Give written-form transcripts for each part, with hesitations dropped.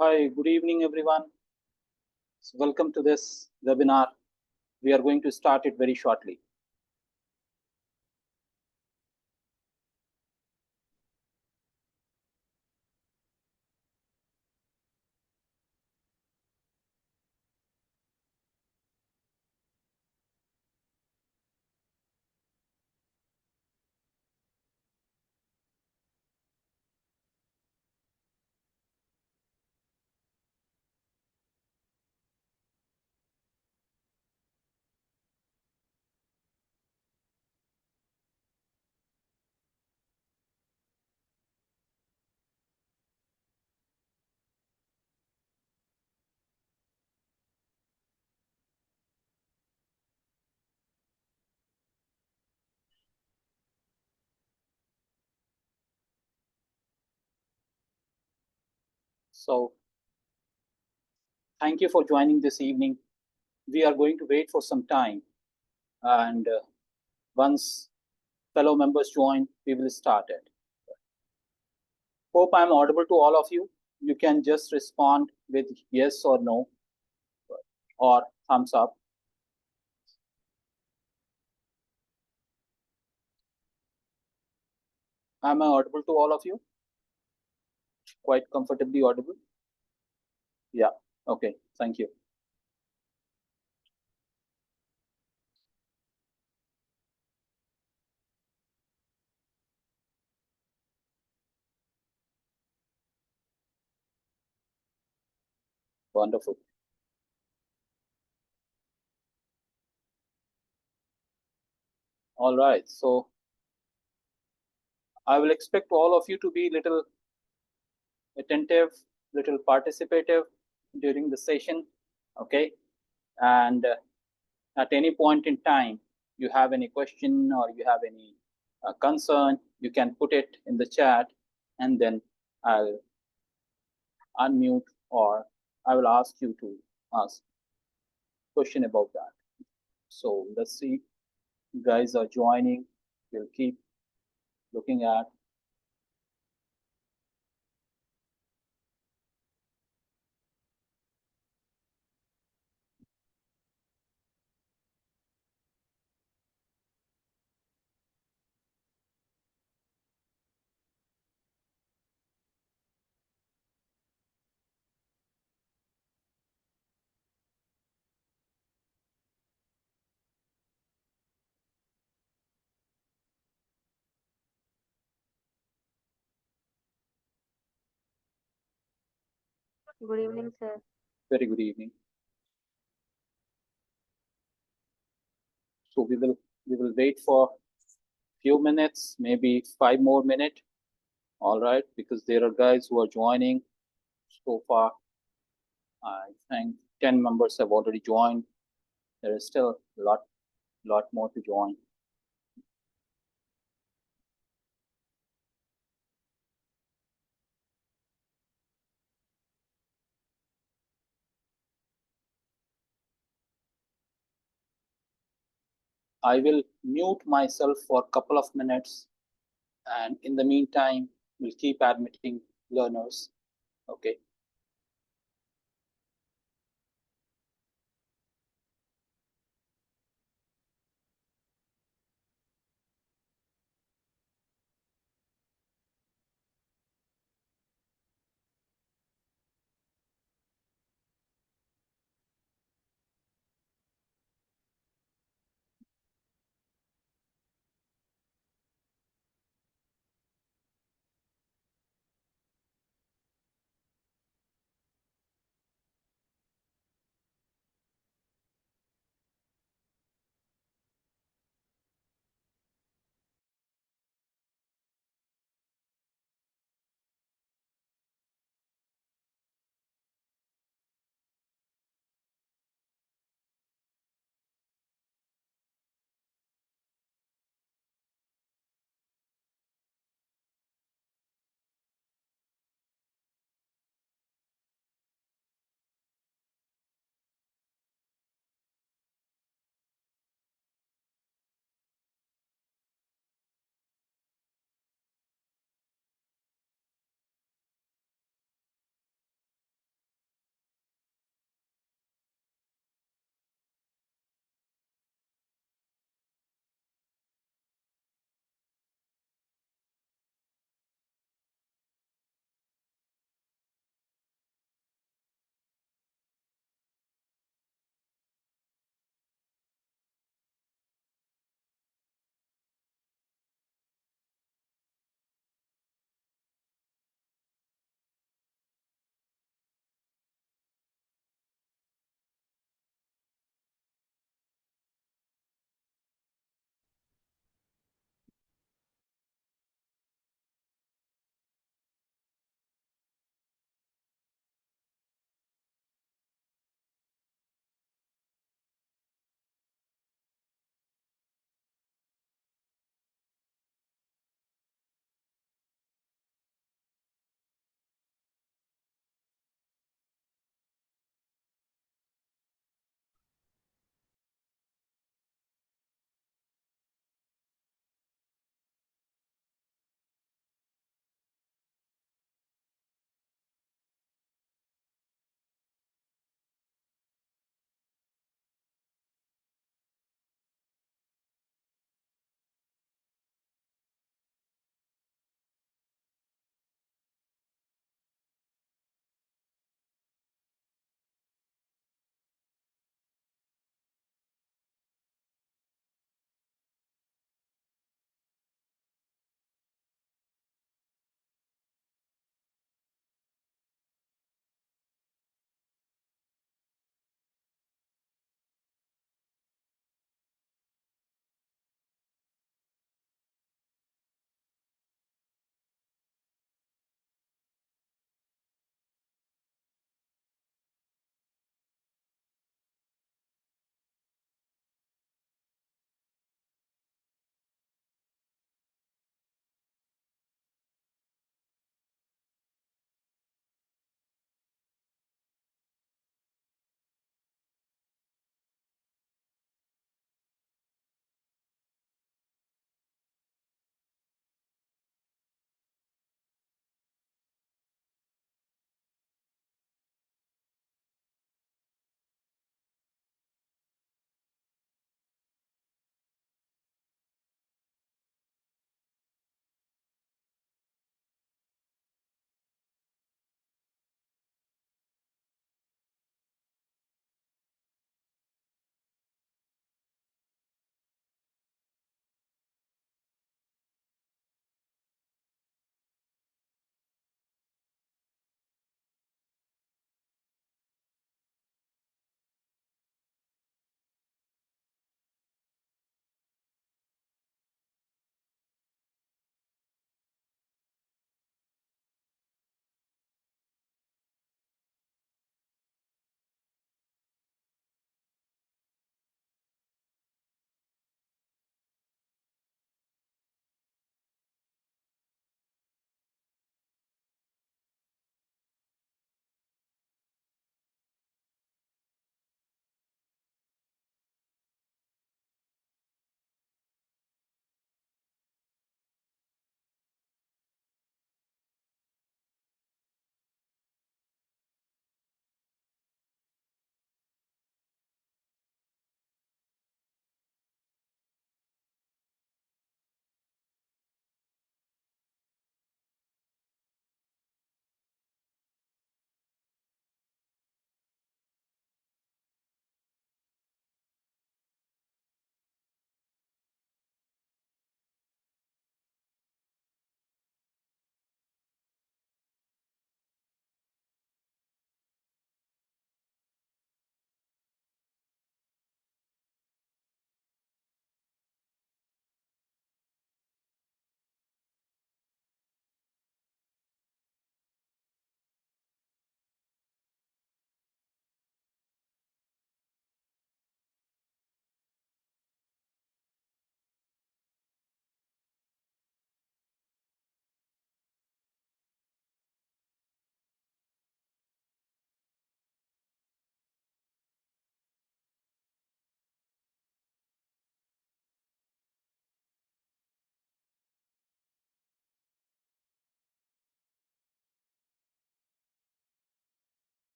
Hi, good evening, everyone. Welcome to this webinar. We are going to start it very shortly. So, thank you for joining this evening. We are going to wait for some time, and once fellow members join, we will start it. Hope I'm audible to all of you. You can just respond with yes or no or thumbs up. Am I audible to all of you? Quite comfortably audible? Yeah. Okay. Thank you. Wonderful. All right. So, I will expect all of you to be little attentive, little participative during the session. Okay. And at any point in time, you have any question or you have any concern, you can put it in the chat, and then I'll unmute or I will ask you to ask question about that. So let's see, you guys are joining. We'll keep looking at. Good evening, sir. Very good evening. So we will wait for few minutes, maybe 5 more minutes. All right, because there are guys who are joining so far. I think 10 members have already joined. There is still a lot more to join. I will mute myself for a couple of minutes, and in the meantime, we'll keep admitting learners. Okay.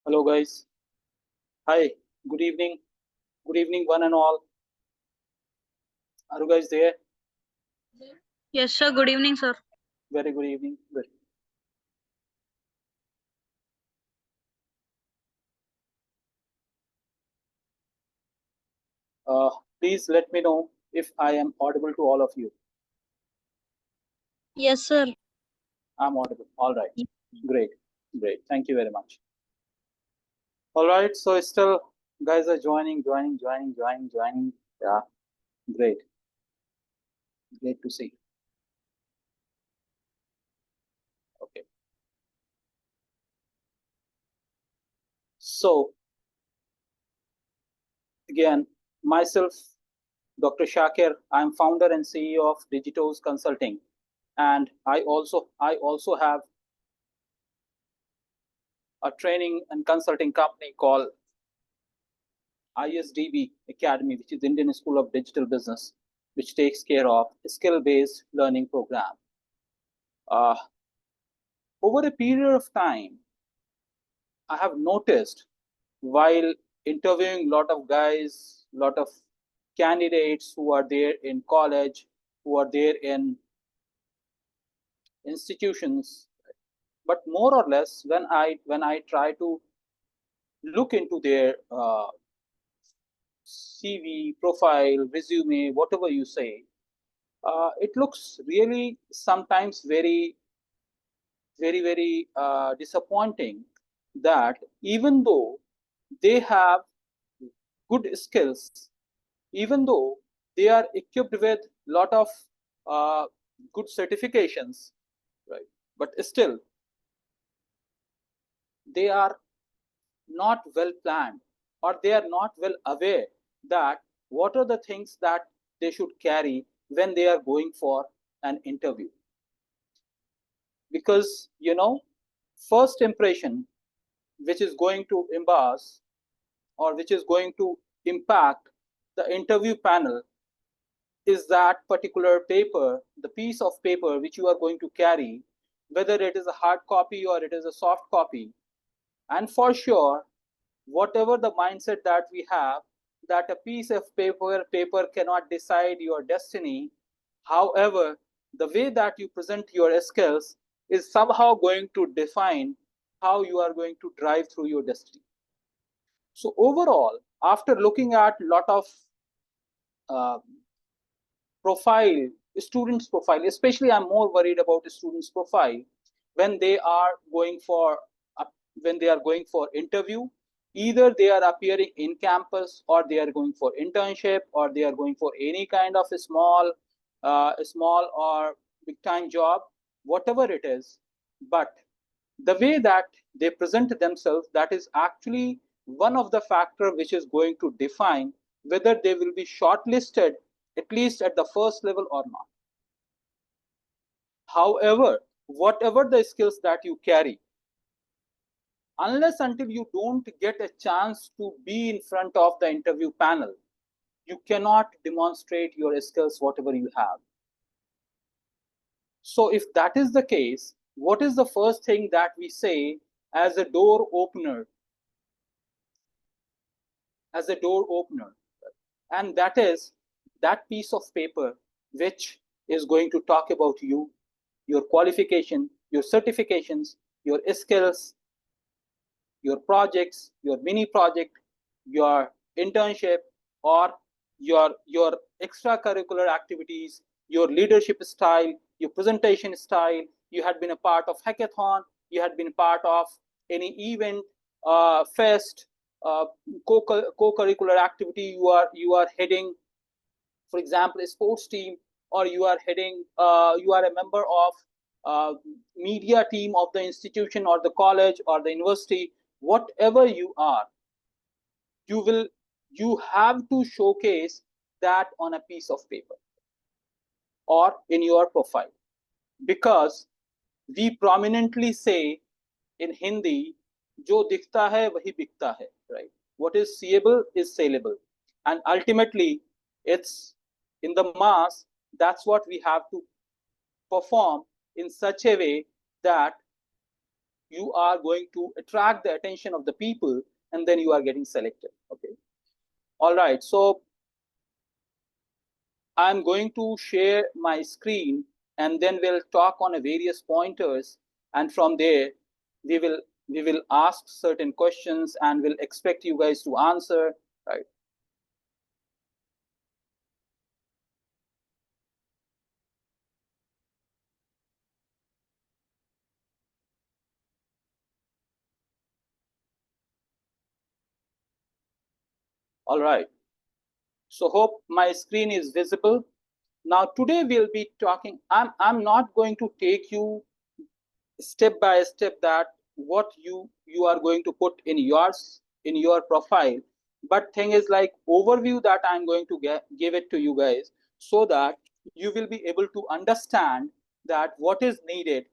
Hello, guys. Hi. Good evening. Good evening, one and all. Are you guys there? Yes, sir. Good evening, sir. Very good evening. Good. Please let me know if I am audible to all of you. Yes, sir. I'm audible. All right. Great. Great. Thank you very much. All right. So still, guys are joining. Yeah. Great. Great to see. Okay. So again, myself, Dr. Shakir. I'm founder and CEO of Digitoze Consulting, and I also have a training and consulting company called 𝐼SDB Academy, which is Indian School of Digital Business, which takes care of skill-based learning program. Over a period of time, I have noticed while interviewing a lot of guys, a lot of candidates who are there in college, who are there in institutions, but more or less when I try to look into their CV, profile, resume, whatever you say, it looks really sometimes very disappointing that even though they have good skills, even though they are equipped with a lot of good certifications, right? But still, they are not well planned, or they are not well aware that what are the things that they should carry when they are going for an interview. Because first impression which is going to embarrass or which is going to impact the interview panel is that particular paper, the piece of paper which you are going to carry, whether it is a hard copy or it is a soft copy. And for sure, whatever the mindset that we have, that a piece of paper cannot decide your destiny. However, the way that you present your skills is somehow going to define how you are going to drive through your destiny. So overall, after looking at a lot of uh, profile, students' profile, especially I'm more worried about the students' profile when they are going for interview. Either they are appearing in campus, or they are going for internship, or they are going for any kind of a small or big time job, whatever it is. But the way that they present themselves, that is actually one of the factor which is going to define whether they will be shortlisted at least at the first level or not. However, whatever the skills that you carry, unless until you don't get a chance to be in front of the interview panel, you cannot demonstrate your skills whatever you have. So if that is the case, what is the first thing that we say as a door opener? And that is that piece of paper which is going to talk about you, your qualification, your certifications, your skills, your projects, your mini project, your internship, or your extracurricular activities, your leadership style, your presentation style. You had been a part of hackathon, you had been part of any event, fest, co-curricular activity you are heading, for example a sports team, or you are heading you are a member of media team of the institution or the college or the university. Whatever you are, you have to showcase that on a piece of paper or in your profile, because we prominently say in Hindi, जो दिखता है वही बिकता है, right? What is seeable is saleable, and ultimately it's in the mass. That's what we have to perform in such a way that you are going to attract the attention of the people, and then you are getting selected. Okay. All right. So I'm going to share my screen, and then we'll talk on a various pointers, and from there we will ask certain questions and we'll expect you guys to answer, right? All right. So hope my screen is visible. Now today we'll be talking, I'm not going to take you step by step that what you are going to put in your profile, but thing is like overview that I'm going to give it to you guys, so that you will be able to understand that what is needed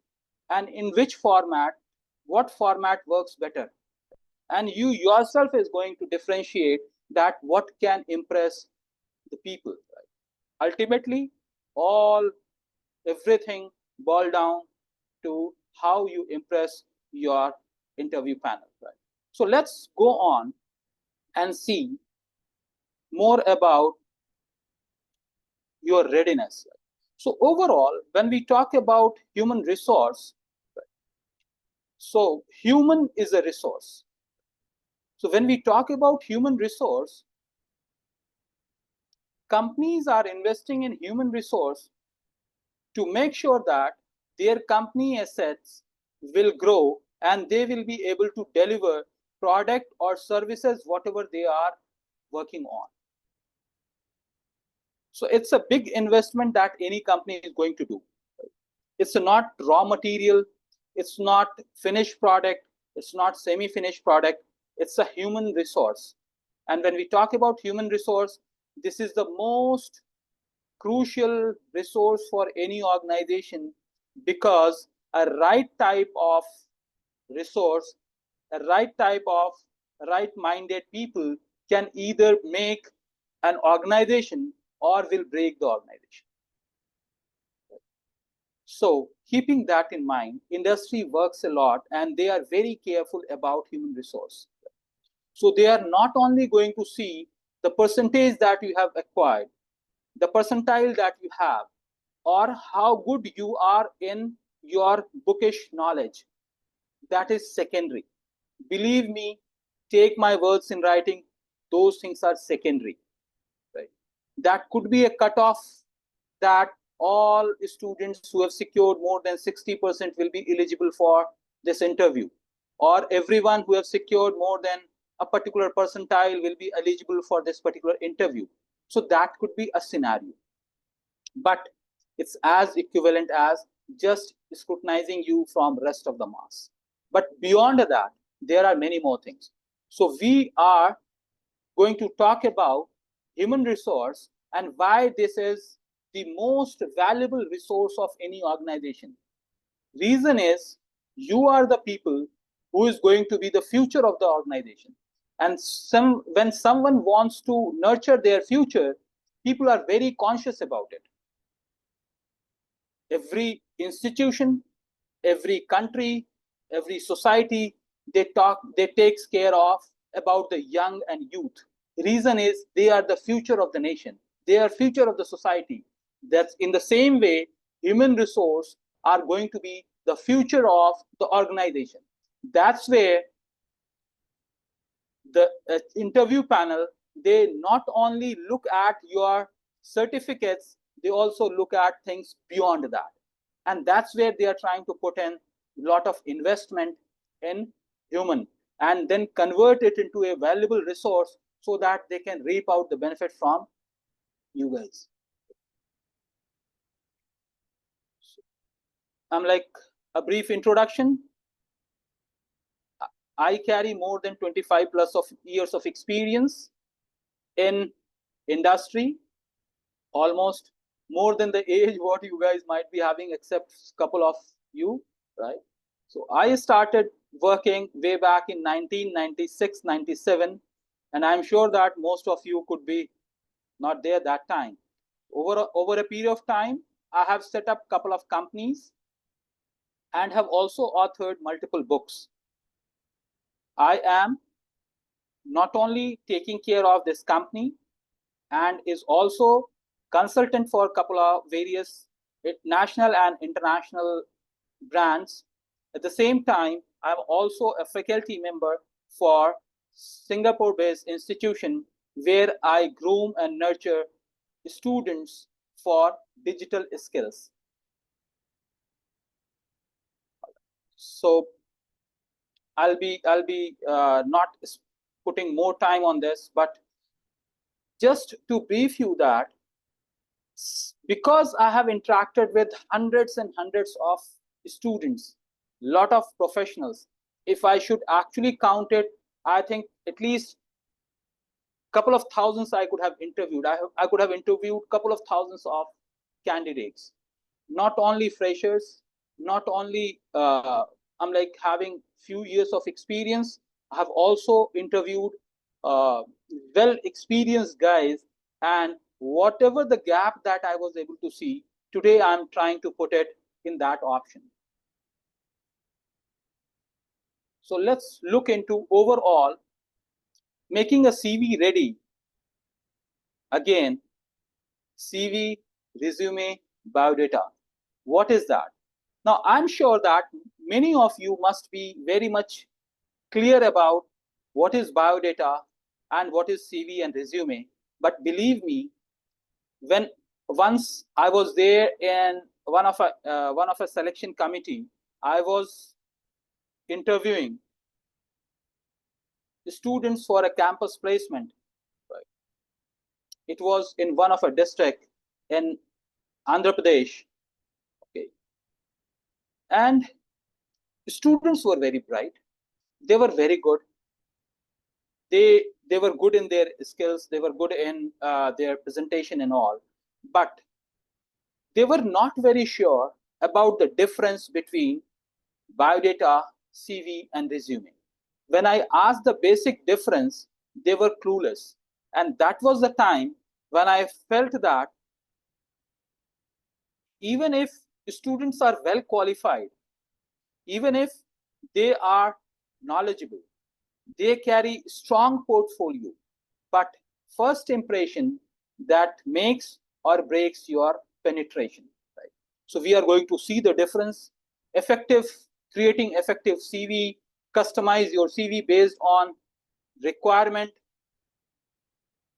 and in which format, what format works better, and you yourself is going to differentiate that what can impress the people, right? Ultimately everything boil down to how you impress your interview panel, right? So let's go on and see more about your readiness. Right? So overall, when we talk about human resource, right? So human is a resource. So when we talk about human resource, companies are investing in human resource to make sure that their company assets will grow and they will be able to deliver product or services, whatever they are working on. So it's a big investment that any company is going to do. It's not raw material, it's not finished product, it's not semi-finished product, it's a human resource. And when we talk about human resource, this is the most crucial resource for any organization, because a right type of resource, a right type of right-minded people can either make an organization or will break the organization. So keeping that in mind, industry works a lot and they are very careful about human resource. So they are not only going to see the percentage that you have acquired, the percentile that you have, or how good you are in your bookish knowledge. That is secondary. Believe me, take my words in writing, those things are secondary. Right? That could be a cutoff that all students who have secured more than 60% will be eligible for this interview, or everyone who have secured more than a particular percentile will be eligible for this particular interview. So that could be a scenario, but it's as equivalent as just scrutinizing you from rest of the mass. But beyond that, there are many more things. So we are going to talk about human resource and why this is the most valuable resource of any organization. Reason is, you are the people who is going to be the future of the organization. And when someone wants to nurture their future, people are very conscious about it. Every institution, every country, every society, they takes care of about the young and youth. Reason is, they are the future of the nation. They are future of the society. That's in the same way, human resource are going to be the future of the organization. That's where the interview panel, they not only look at your certificates, they also look at things beyond that. And that's where they are trying to put in a lot of investment in human and then convert it into a valuable resource so that they can reap out the benefit from you guys. I'm like a brief introduction. I carry more than 25 plus of years of experience in industry, almost more than the age what you guys might be having, except a couple of you, right? So I started working way back in 1996, 97, and I'm sure that most of you could be not there that time. Over a period of time, I have set up a couple of companies, and have also authored multiple books. I am not only taking care of this company and is also consultant for a couple of various national and international brands. At the same time, I'm also a faculty member for Singapore-based institution where I groom and nurture students for digital skills. So I'll be not putting more time on this, but just to brief you that because I have interacted with hundreds and hundreds of students, lot of professionals, if I should actually count it, I think at least couple of thousands I could have interviewed. I could have interviewed couple of thousands of candidates, not only freshers, not only I'm like having few years of experience. I have also interviewed well experienced guys, and whatever the gap that I was able to see, today I'm trying to put it in that option. So let's look into overall making a CV ready. Again, CV, resume, biodata. What is that? Now, I'm sure that many of you must be very much clear about what is biodata and what is CV and resume. But believe me, once I was there in one of a selection committee, I was interviewing students for a campus placement. Right? It was in one of a district in Andhra Pradesh. Okay, and students were very bright. They were very good. They were good in their skills. They were good in their presentation and all, but they were not very sure about the difference between biodata, CV, and resume. When I asked the basic difference, they were clueless. And that was the time when I felt that even if students are well qualified, even if they are knowledgeable, they carry strong portfolio, but first impression that makes or breaks your penetration. Right? So we are going to see the difference. Creating effective CV, customize your CV based on requirement.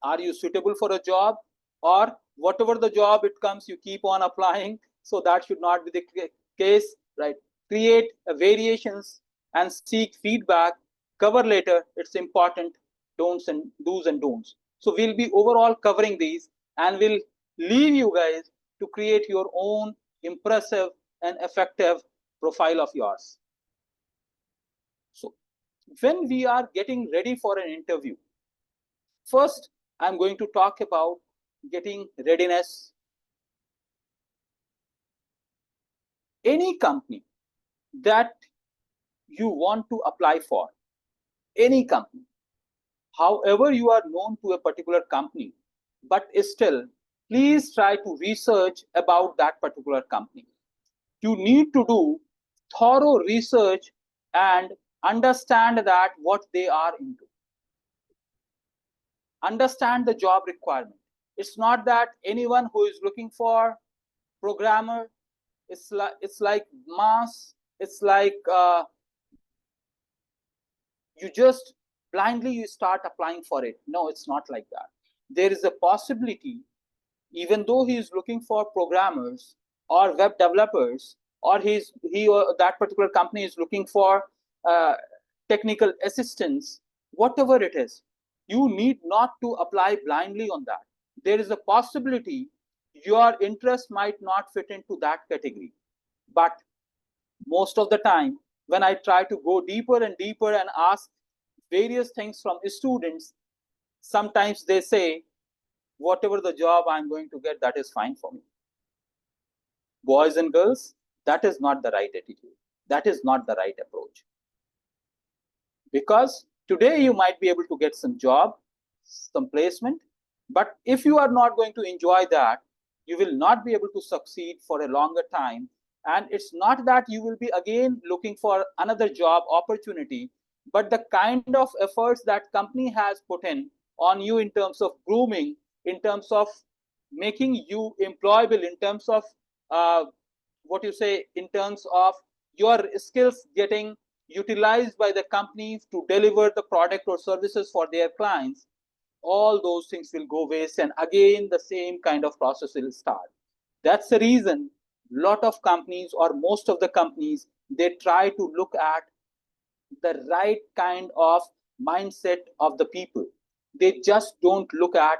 Are you suitable for a job, or whatever the job it comes, you keep on applying? So that should not be the case, right? Create variations and seek feedback. Cover letter, it's important. Don'ts and do's and don'ts. So we'll be overall covering these, and we'll leave you guys to create your own impressive and effective profile of yours. So when we are getting ready for an interview, first I'm going to talk about getting readiness. Any company that you want to apply for, any company, however you are known to a particular company, but still, please try to research about that particular company. You need to do thorough research and understand that what they are into. Understand the job requirement. It's not that anyone who is looking for programmer, it's like mass, it's like you just blindly you start applying for it. No, it's not like that. There is a possibility, even though he is looking for programmers or web developers, or he or that particular company is looking for technical assistance, whatever it is, you need not to apply blindly on that. There is a possibility your interest might not fit into that category. But most of the time, when I try to go deeper and deeper and ask various things from students, sometimes they say, whatever the job I'm going to get, that is fine for me. Boys and girls, that is not the right attitude. That is not the right approach. Because today you might be able to get some job, some placement, but if you are not going to enjoy that, you will not be able to succeed for a longer time, And it's not that you will be again looking for another job opportunity, but the kind of efforts that company has put in on you in terms of grooming, in terms of making you employable, in terms of what you say, in terms of your skills getting utilized by the companies to deliver the product or services for their clients, all those things will go waste, and again the same kind of process will start. That's the reason lot of companies, or most of the companies, they try to look at the right kind of mindset of the people. They just don't look at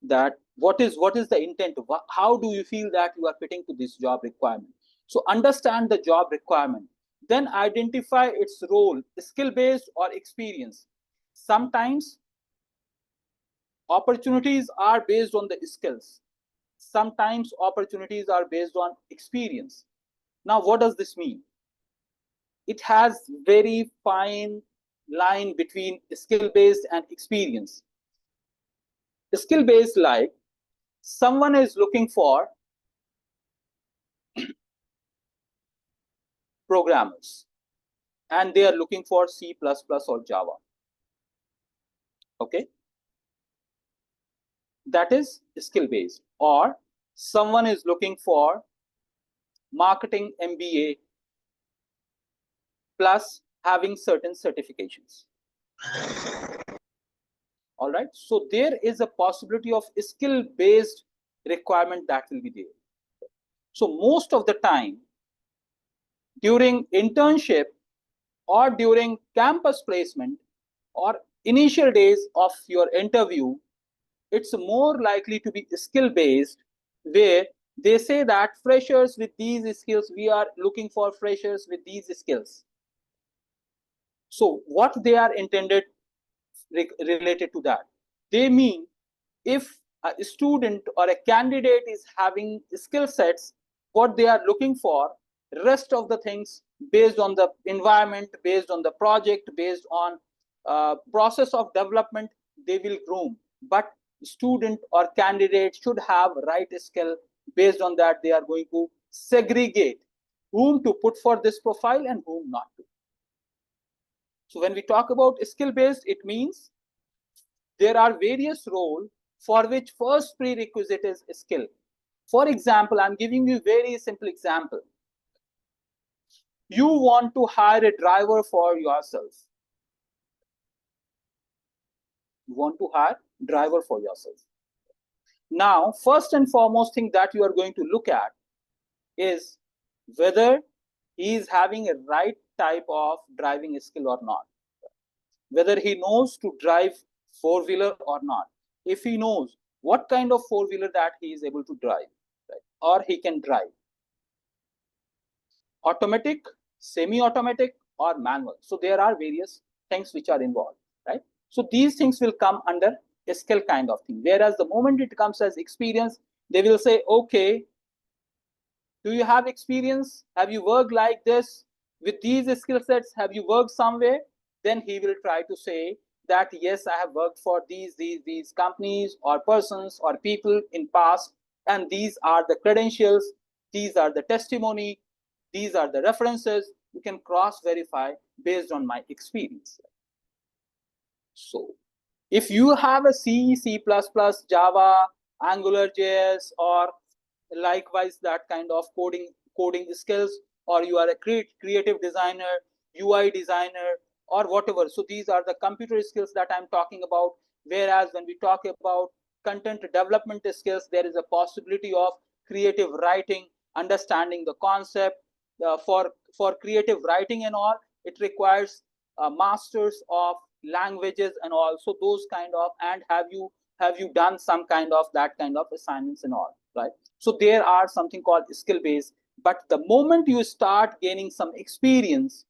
that what is the intent, how do you feel that you are fitting to this job requirement. So understand the job requirement, then identify its role, skill based or experience. Sometimes opportunities are based on the skills, sometimes opportunities are based on experience. Now what does this mean? It has very fine line between skill based and experience. Skill based, like someone is looking for programmers and they are looking for C++ or Java. Okay, that is skill based. Or someone is looking for marketing MBA plus having certain certifications. All right, so there is a possibility of skill based requirement that will be there. So most of the time during internship or during campus placement or initial days of your interview, it's more likely to be skill based, where they say that freshers with these skills, we are looking for freshers with these skills. So what they are intended related to that, they mean if a student or a candidate is having skill sets, what they are looking for, rest of the things based on the environment, based on the project, based on process of development, they will groom. But student or candidate should have right skill. Based on that, they are going to segregate whom to put for this profile and whom not to. So when we talk about skill based, it means there are various roles for which first prerequisite is skill. For example, I'm giving you a very simple example. You want to hire a driver for yourself. You want to hire a driver for yourself. Now, first and foremost thing that you are going to look at is whether he is having a right type of driving skill or not. Whether he knows to drive four-wheeler or not. If he knows what kind of four-wheeler that he is able to drive, right, or he can drive. Automatic, semi-automatic, or manual. So there are various things which are involved, right? So these things will come under a skill kind of thing. Whereas the moment it comes as experience, they will say, okay, do you have experience? Have you worked like this? With these skill sets, have you worked somewhere? Then he will try to say that, yes, I have worked for these companies or persons or people in past, and these are the credentials, these are the testimony, these are the references. You can cross-verify based on my experience. So if you have a C, C++, Java, AngularJS, or likewise that kind of coding skills, or you are a creative designer, UI designer, or whatever. So these are the computer skills that I'm talking about. Whereas when we talk about content development skills, there is a possibility of creative writing, understanding the concept. For creative writing and all, it requires masters of languages and all. So those kind of, and have you done some kind of that kind of assignments and all, right? So there are something called skill based. But the moment you start gaining some experience,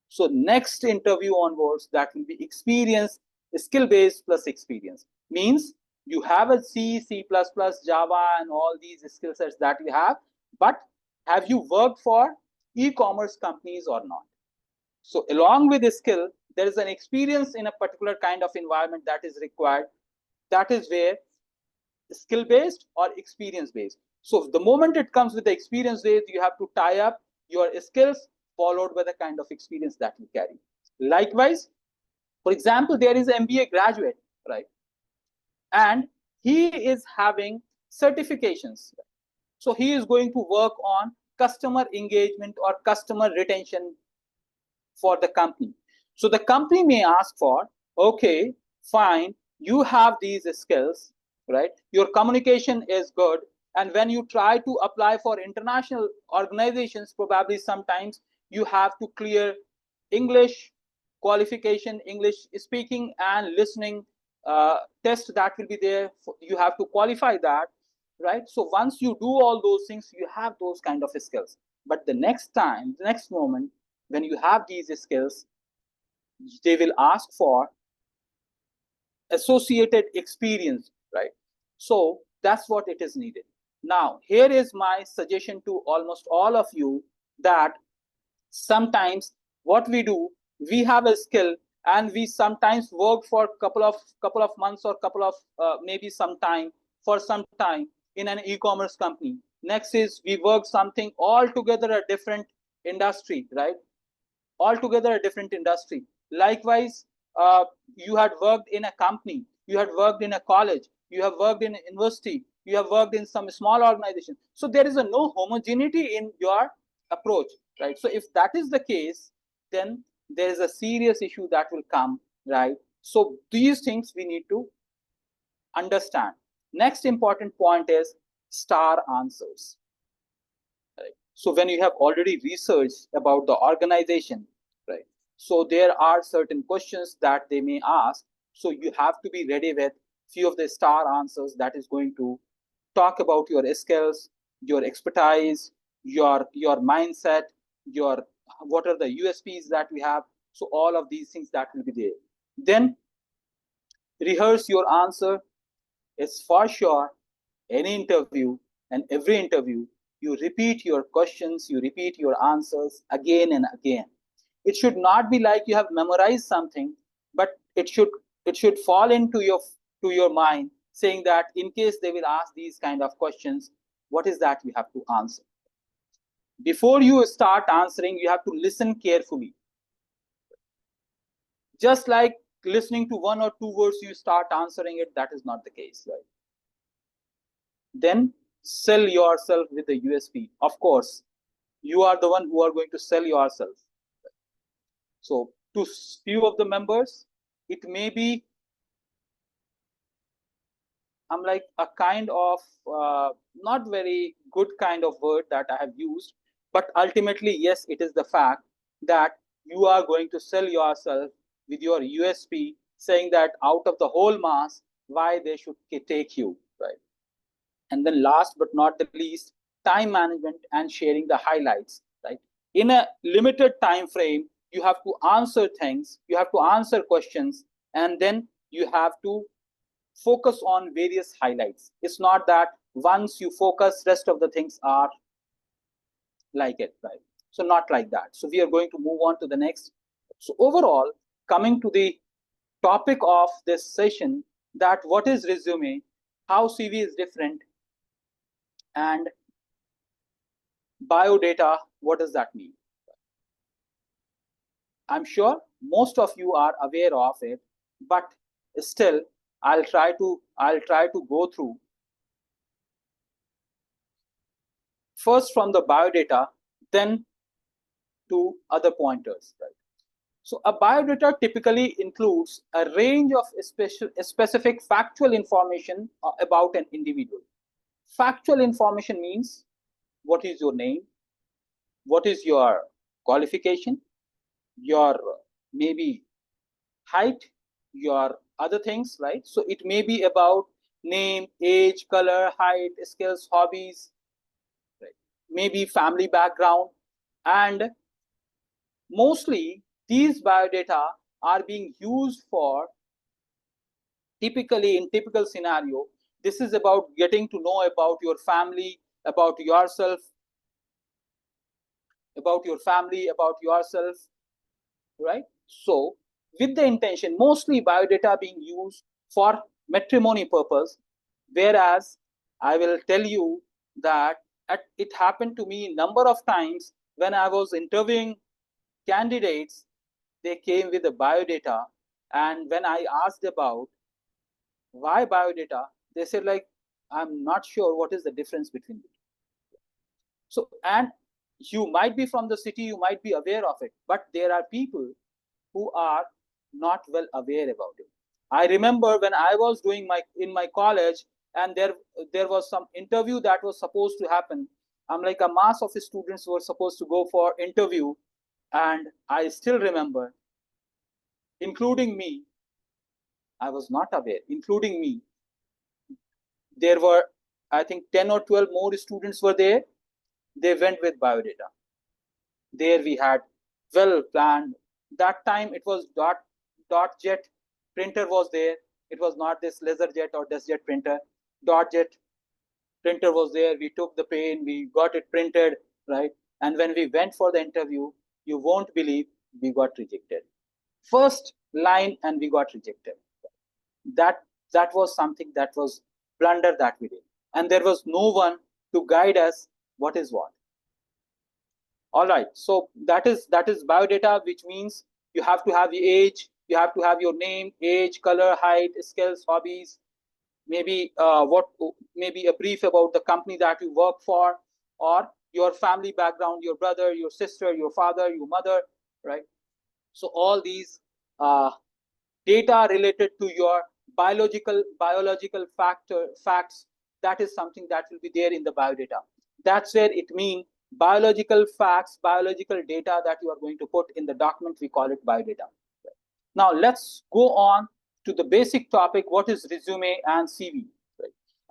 so next interview onwards, that will be experience, skill based plus experience. Means you have a C, C++, Java, and all these skill sets that you have, but have you worked for e-commerce companies or not? So along with the skill, there is an experience in a particular kind of environment that is required. That is where skill based or experience based. So the moment it comes with the experience based, you have to tie up your skills followed by the kind of experience that you carry. Likewise, for example, there is an MBA graduate, right? And he is having certifications. So he is going to work on customer engagement or customer retention for the company. So the company may ask for, okay, fine, you have these skills, right? Your communication is good. And when you try to apply for international organizations, probably sometimes you have to clear English qualification, English speaking and listening test that will be there. You have to qualify that, right? So once you do all those things, you have those kind of skills. But the next time, the next moment, when you have these skills, they will ask for associated experience, right? So that's what it is needed. Now, here is my suggestion to almost all of you, that sometimes what we do, we have a skill and we sometimes work for couple of months or couple of maybe some time, for some time in an e-commerce company. Next is we work something altogether a different industry, right? Altogether a different industry. Likewise, you had worked in a company, you had worked in a college, you have worked in a university, you have worked in some small organization. So there is a no homogeneity in your approach, right? So if that is the case, then there is a serious issue that will come, right? So these things we need to understand. Next important point is star answers. Right? So when you have already researched about the organization, right? So there are certain questions that they may ask. So you have to be ready with few of the star answers that is going to talk about your skills, your expertise, your mindset, your what are the USPs that we have. So all of these things that will be there. Then rehearse your answer. It's for sure any interview and every interview, you repeat your questions, you repeat your answers again and again. It should not be like you have memorized something, but it should fall into your mind, saying that in case they will ask these kind of questions, what is that you have to answer? Before you start answering, you have to listen carefully. Just like listening to one or two words, you start answering it, that is not the case, right? Then sell yourself with the USP. Of course, you are the one who are going to sell yourself. So to few of the members, it may be like a kind of not very good kind of word that I have used, but ultimately, yes, it is the fact that you are going to sell yourself with your USP, saying that out of the whole mass, why they should take you, right? And then last but not the least, time management and sharing the highlights, right? In a limited time frame, you have to answer things, you have to answer questions, and then you have to focus on various highlights. It's not that once you focus, rest of the things are like it, right? So not like that. So we are going to move on to the next. So overall, coming to the topic of this session, that what is resume, how CV is different, and biodata, what does that mean? I'm sure most of you are aware of it, but still I'll try to go through first from the biodata, then to other pointers, right? So a biodata typically includes a range of specific factual information about an individual. Factual information means what is your name, what is your qualification, your maybe height, your other things, right? So it may be about name, age, color, height, skills, hobbies, right? Maybe family background. And mostly these biodata are being used for, typically in typical scenario, this is about getting to know about your family, about yourself, right? So with the intention, mostly biodata being used for matrimony purpose, whereas I will tell you that it happened to me a number of times when I was interviewing candidates, they came with the biodata, and when I asked about why biodata, they said like, I'm not sure what is the difference between the two. So, and you might be from the city, you might be aware of it, but there are people who are not well aware about it. I remember when I was doing in my college, and there was some interview that was supposed to happen. I'm like, a mass of students were supposed to go for interview, and I still remember, including me, I was not aware, including me. There were, I think, 10 or 12 more students were there. They went with biodata. There we had well planned. That time it was dot jet printer was there. It was not this laser jet or desk jet printer. Dot jet printer was there. We took the pen, we got it printed, right? And when we went for the interview, you won't believe, we got rejected. First line, and we got rejected. That was something, that was blunder that we did, and there was no one to guide us what is what. All right, so that is biodata, which means you have to have the age, you have to have your name, age, color, height, skills, hobbies, maybe maybe a brief about the company that you work for, or your family background, your brother, your sister, your father, your mother, right? So all these data related to your biological facts, that is something that will be there in the biodata. That's where it means biological facts, biological data that you are going to put in the document. We call it biodata. Now let's go on to the basic topic. What is resume and CV?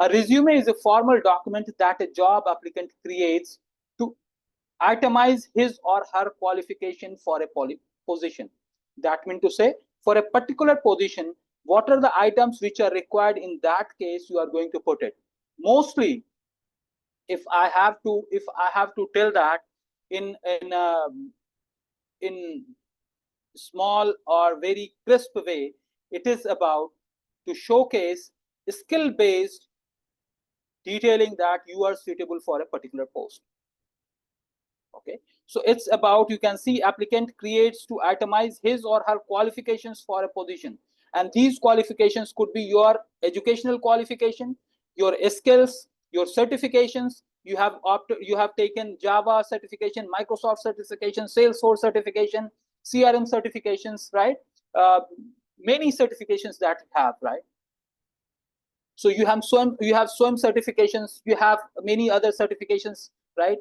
A resume is a formal document that a job applicant creates to itemize his or her qualification for a position. That means to say, for a particular position, what are the items which are required? In that case, you are going to put it. Mostly, if I have to tell that in small or very crisp way, it is about to showcase skill-based detailing that you are suitable for a particular post. Okay, so it's about, you can see, applicant creates to itemize his or her qualifications for a position, and these qualifications could be your educational qualification, your skills, your certifications. You have taken Java certification, Microsoft certification, Salesforce certification, CRM certifications, right? Many certifications that you have, right? So you have SWIM certifications, you have many other certifications, right?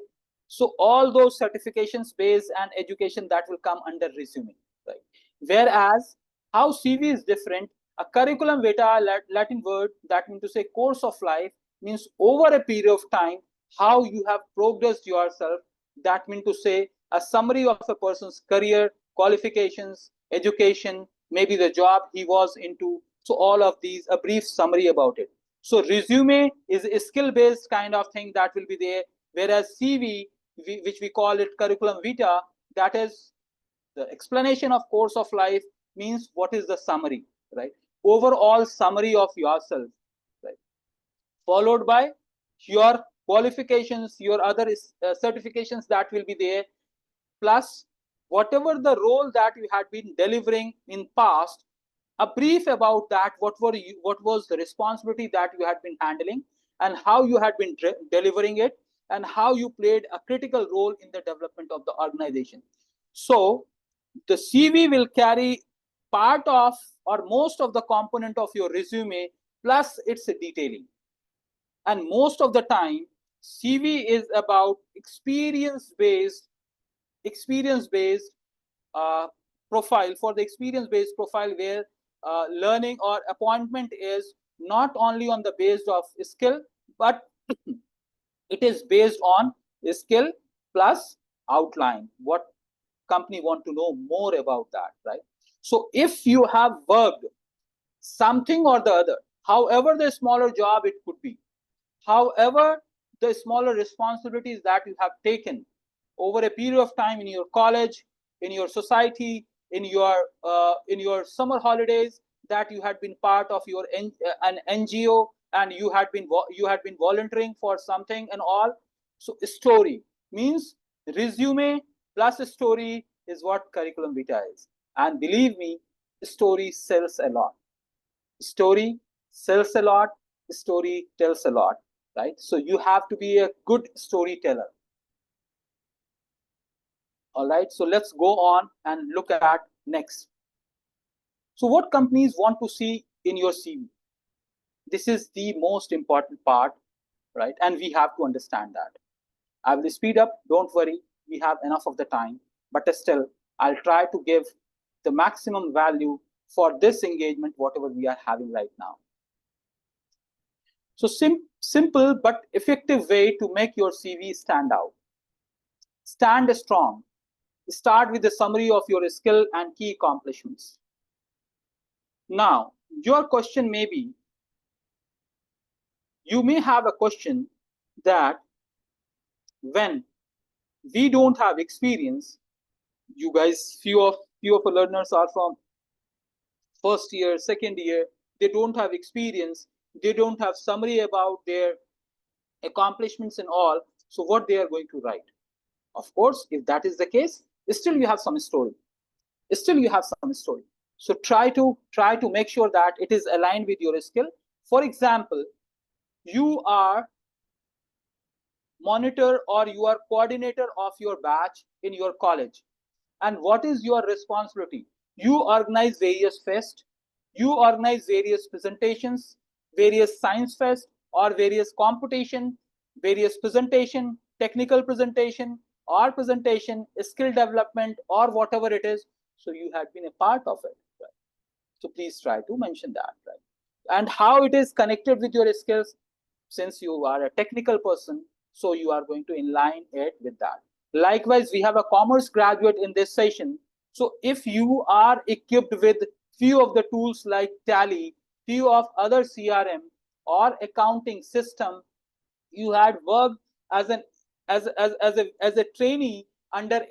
So all those certifications based and education, that will come under resume, right? Whereas how CV is different, a curriculum vitae, Latin word that means to say course of life, means over a period of time how you have progressed yourself. That means to say a summary of a person's career, qualifications, education, maybe the job he was into. So all of these, a brief summary about it. So resume is a skill-based kind of thing that will be there, whereas CV, which we call it curriculum vitae, that is the explanation of course of life, means what is the summary, right? Overall summary of yourself, right? Followed by your qualifications, your other certifications that will be there, plus whatever the role that you had been delivering in past, a brief about that, what was the responsibility that you had been handling, and how you had been delivering it, and how you played a critical role in the development of the organization. So the CV will carry part of or most of the component of your resume, plus its detailing. And most of the time, CV is about experience-based profile. For the experience-based profile, where learning or appointment is not only on the basis of skill, but it is based on skill plus outline. What company want to know more about that, right? So if you have worked something or the other, however the smaller job it could be, however the smaller responsibilities that you have taken over a period of time in your college, in your society, in your summer holidays, that you had been part of an NGO, and you had been volunteering for something and all. So story means Resume plus story is what curriculum vitae is. And believe me, story sells a lot. Story sells a lot, story tells a lot, right? So you have to be a good storyteller. All right, so let's go on and look at next. So what companies want to see in your CV? This is the most important part, right? And we have to understand that. I will speed up, don't worry, we have enough of the time, but still, I'll try to give the maximum value for this engagement, whatever we are having right now. So simple but effective way to make your CV stand out. Stand strong. Start with a summary of your skill and key accomplishments. Now, your question may be, you may have a question that when we don't have experience, you guys, few of the learners are from first year, second year, they don't have experience, they don't have summary about their accomplishments and all, so what they are going to write? Of course, if that is the case, still you have some story. So try to make sure that it is aligned with your skill. For example, you are monitor or you are coordinator of your batch in your college. And what is your responsibility? You organize various fests, you organize various presentations, various science fest or various competition, various presentation, technical presentation or presentation, skill development or whatever it is. So you have been a part of it, right? So please try to mention that, right? And how it is connected with your skills, since you are a technical person, so you are going to align it with that. Likewise, we have a commerce graduate in this session. So if you are equipped with few of the tools like Tally, few of other CRM or accounting system, you had worked as a trainee under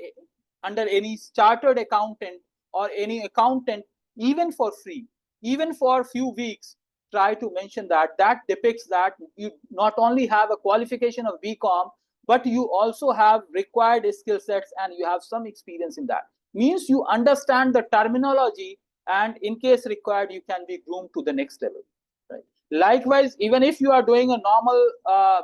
any chartered accountant or any accountant, even for free, even for a few weeks, try to mention that. That depicts that you not only have a qualification of BCom, but you also have required skill sets and you have some experience in that. Means you understand the terminology, and in case required, you can be groomed to the next level, right? Likewise, even if you are doing a normal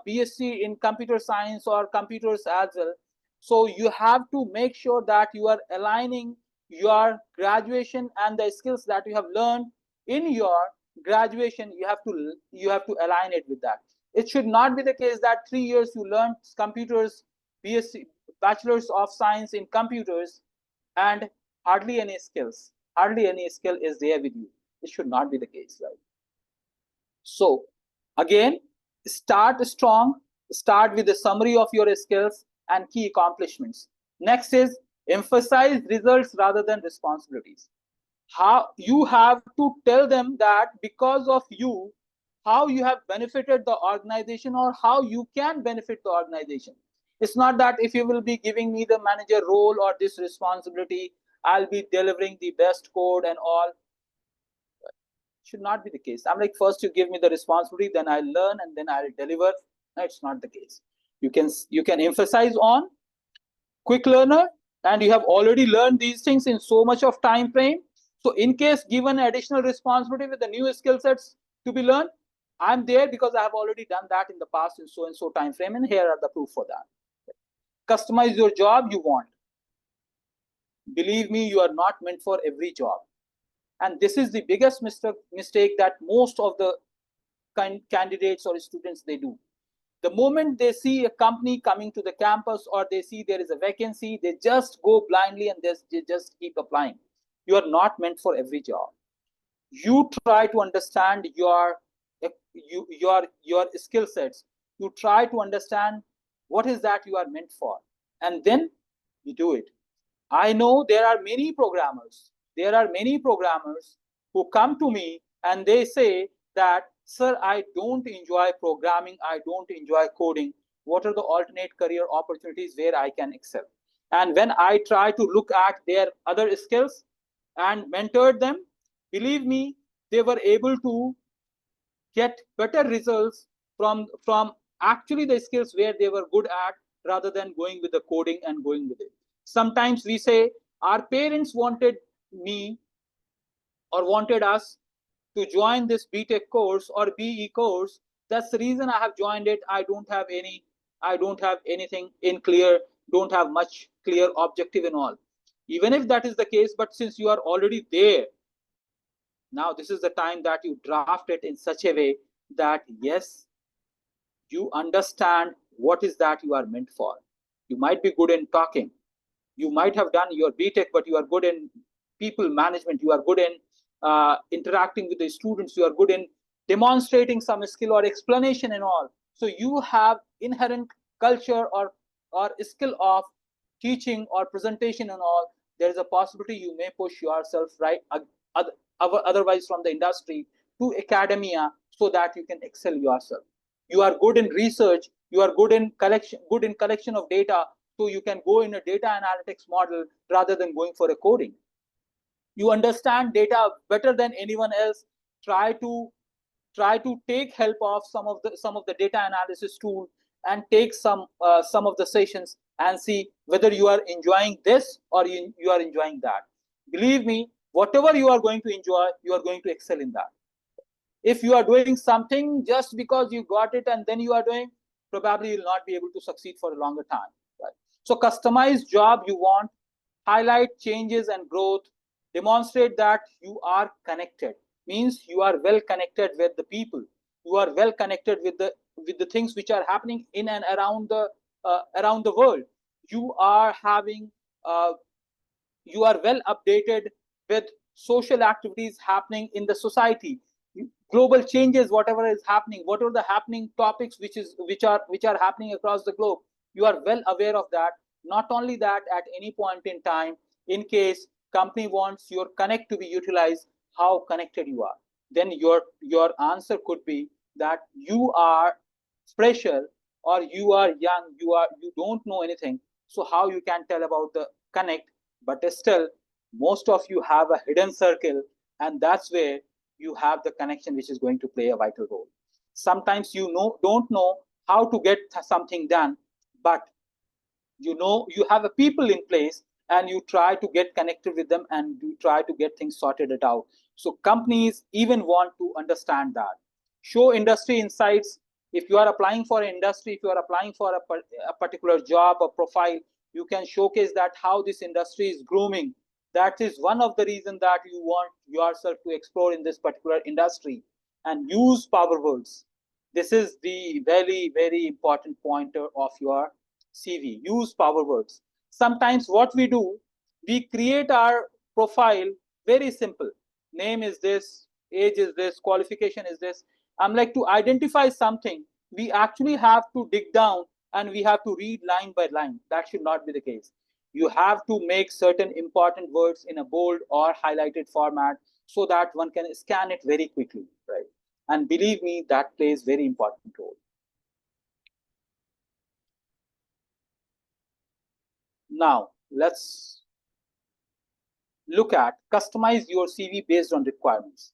BSc in computer science or computers as well, so you have to make sure that you are aligning your graduation and the skills that you have learned in your graduation. You have to align it with that. It should not be the case that 3 years you learned computers, BSc, bachelor's of science in computers, and hardly any skill is there with you. It should not be the case, right? So again, start strong, start with a summary of your skills and key accomplishments. Next is emphasize results rather than responsibilities. How you have to tell them that because of you, how you have benefited the organization or how you can benefit the organization. It's not that if you will be giving me the manager role or this responsibility, I'll be delivering the best code and all. Should not be the case. I'm like, first you give me the responsibility, then I'll learn and then I'll deliver. No, it's not the case. You can emphasize on quick learner, and you have already learned these things in so much of time frame. So in case given additional responsibility with the new skill sets to be learned, I'm there because I have already done that in the past in so and so time frame, and here are the proof for that. Customize your job you want. Believe me, you are not meant for every job. And this is the biggest mistake that most of the candidates or students they do. The moment they see a company coming to the campus or they see there is a vacancy, they just go blindly and they just keep applying. You are not meant for every job. You try to understand your skill sets. You try to understand what is that you are meant for, and then you do it. I know there are many programmers who come to me and they say that, sir, I don't enjoy programming, I don't enjoy coding. What are the alternate career opportunities where I can excel? And when I try to look at their other skills and mentored them, believe me, they were able to get better results from actually the skills where they were good at, rather than going with the coding and going with it. Sometimes we say our parents wanted me or wanted us to join this BTech course or BE course. That's the reason I have joined it. I don't have anything in clear, don't have much clear objective and all. Even if that is the case, but since you are already there, now this is the time that you draft it in such a way that yes, you understand what is that you are meant for. You might be good in talking. You might have done your BTech, but you are good in people management. You are good in interacting with the students. You are good in demonstrating some skill or explanation and all. So you have inherent culture or skill of teaching or presentation and all. There is a possibility you may push yourself right otherwise from the industry to academia so that you can excel yourself. You are good in research. You are good in collection of data, so you can go in a data analytics model rather than going for a coding. You understand data better than anyone else. Try to take help of some of the data analysis tool and take some of the sessions and see whether you are enjoying this or you are enjoying that. Believe me, whatever you are going to enjoy, you are going to excel in that. If you are doing something just because you got it and then you are doing, probably you will not be able to succeed for a longer time. Right? So customize job you want, highlight changes and growth, demonstrate that you are connected. Means you are well connected with the people. You are well connected with the things which are happening in and around the world. You are having you are well updated with social activities happening in the society, global changes, whatever is happening, what are the happening topics which are happening across the globe. You are well aware of that. Not only that, at any point in time, in case company wants your connect to be utilized, how connected you are, then your answer could be that you are fresher or you are young, you don't know anything, so how you can tell about the connect. But still, most of you have a hidden circle, and that's where you have the connection which is going to play a vital role. Sometimes you don't know how to get something done, but you have a people in place and you try to get connected with them and you try to get things sorted it out. So companies even want to understand that. Show industry insights. If you are applying for an industry, if you are applying for a particular job or profile, you can showcase that how this industry is grooming. That is one of the reasons that you want yourself to explore in this particular industry. And use power words. This is the very, very important pointer of your CV. Use power words. Sometimes what we do, we create our profile very simple. Name is this, age is this, qualification is this. I'm like, to identify something, we actually have to dig down and we have to read line by line. That should not be the case. You have to make certain important words in a bold or highlighted format so that one can scan it very quickly, right? And believe me, that plays very important role. Now, let's look at customize your CV based on requirements.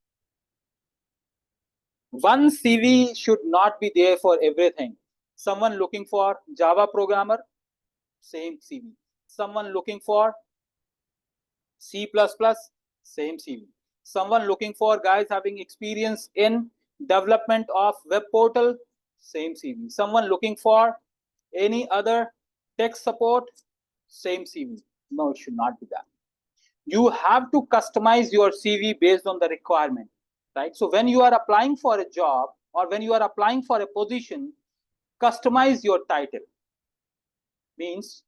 One CV should not be there for everything. Someone looking for Java programmer, same CV. Someone looking for C++, same CV. Someone looking for guys having experience in development of web portal, same CV. Someone looking for any other tech support, same CV. No, it should not be that. You have to customize your CV based on the requirement, right? So when you are applying for a job or when you are applying for a position, customize your title. Means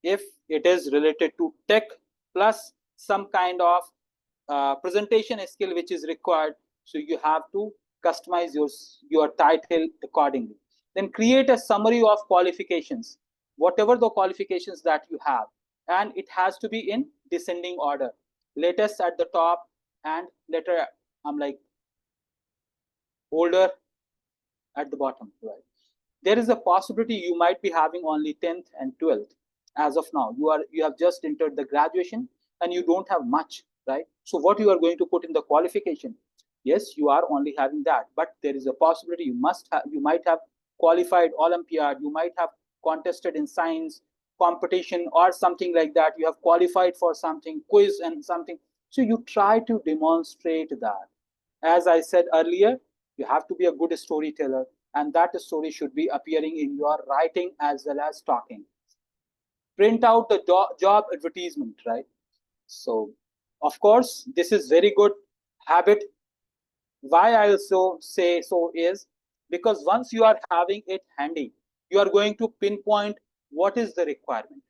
if it is related to tech plus some kind of presentation skill which is required, so you have to customize your title accordingly. Then create a summary of qualifications, whatever the qualifications that you have, and it has to be in descending order. Latest at the top and later I'm like older at the bottom, right? There is a possibility you might be having only 10th and 12th. As of now, you have just entered the graduation and you don't have much, right? So what you are going to put in the qualification? Yes, you are only having that, but there is a possibility you might have qualified Olympiad, you might have contested in science competition or something like that, you have qualified for something, quiz and something. So you try to demonstrate that. As I said earlier, you have to be a good storyteller, and that story should be appearing in your writing as well as talking. Print out the job advertisement, right? So, of course, this is very good habit. Why I also say so is because once you are having it handy, you are going to pinpoint what is the requirement.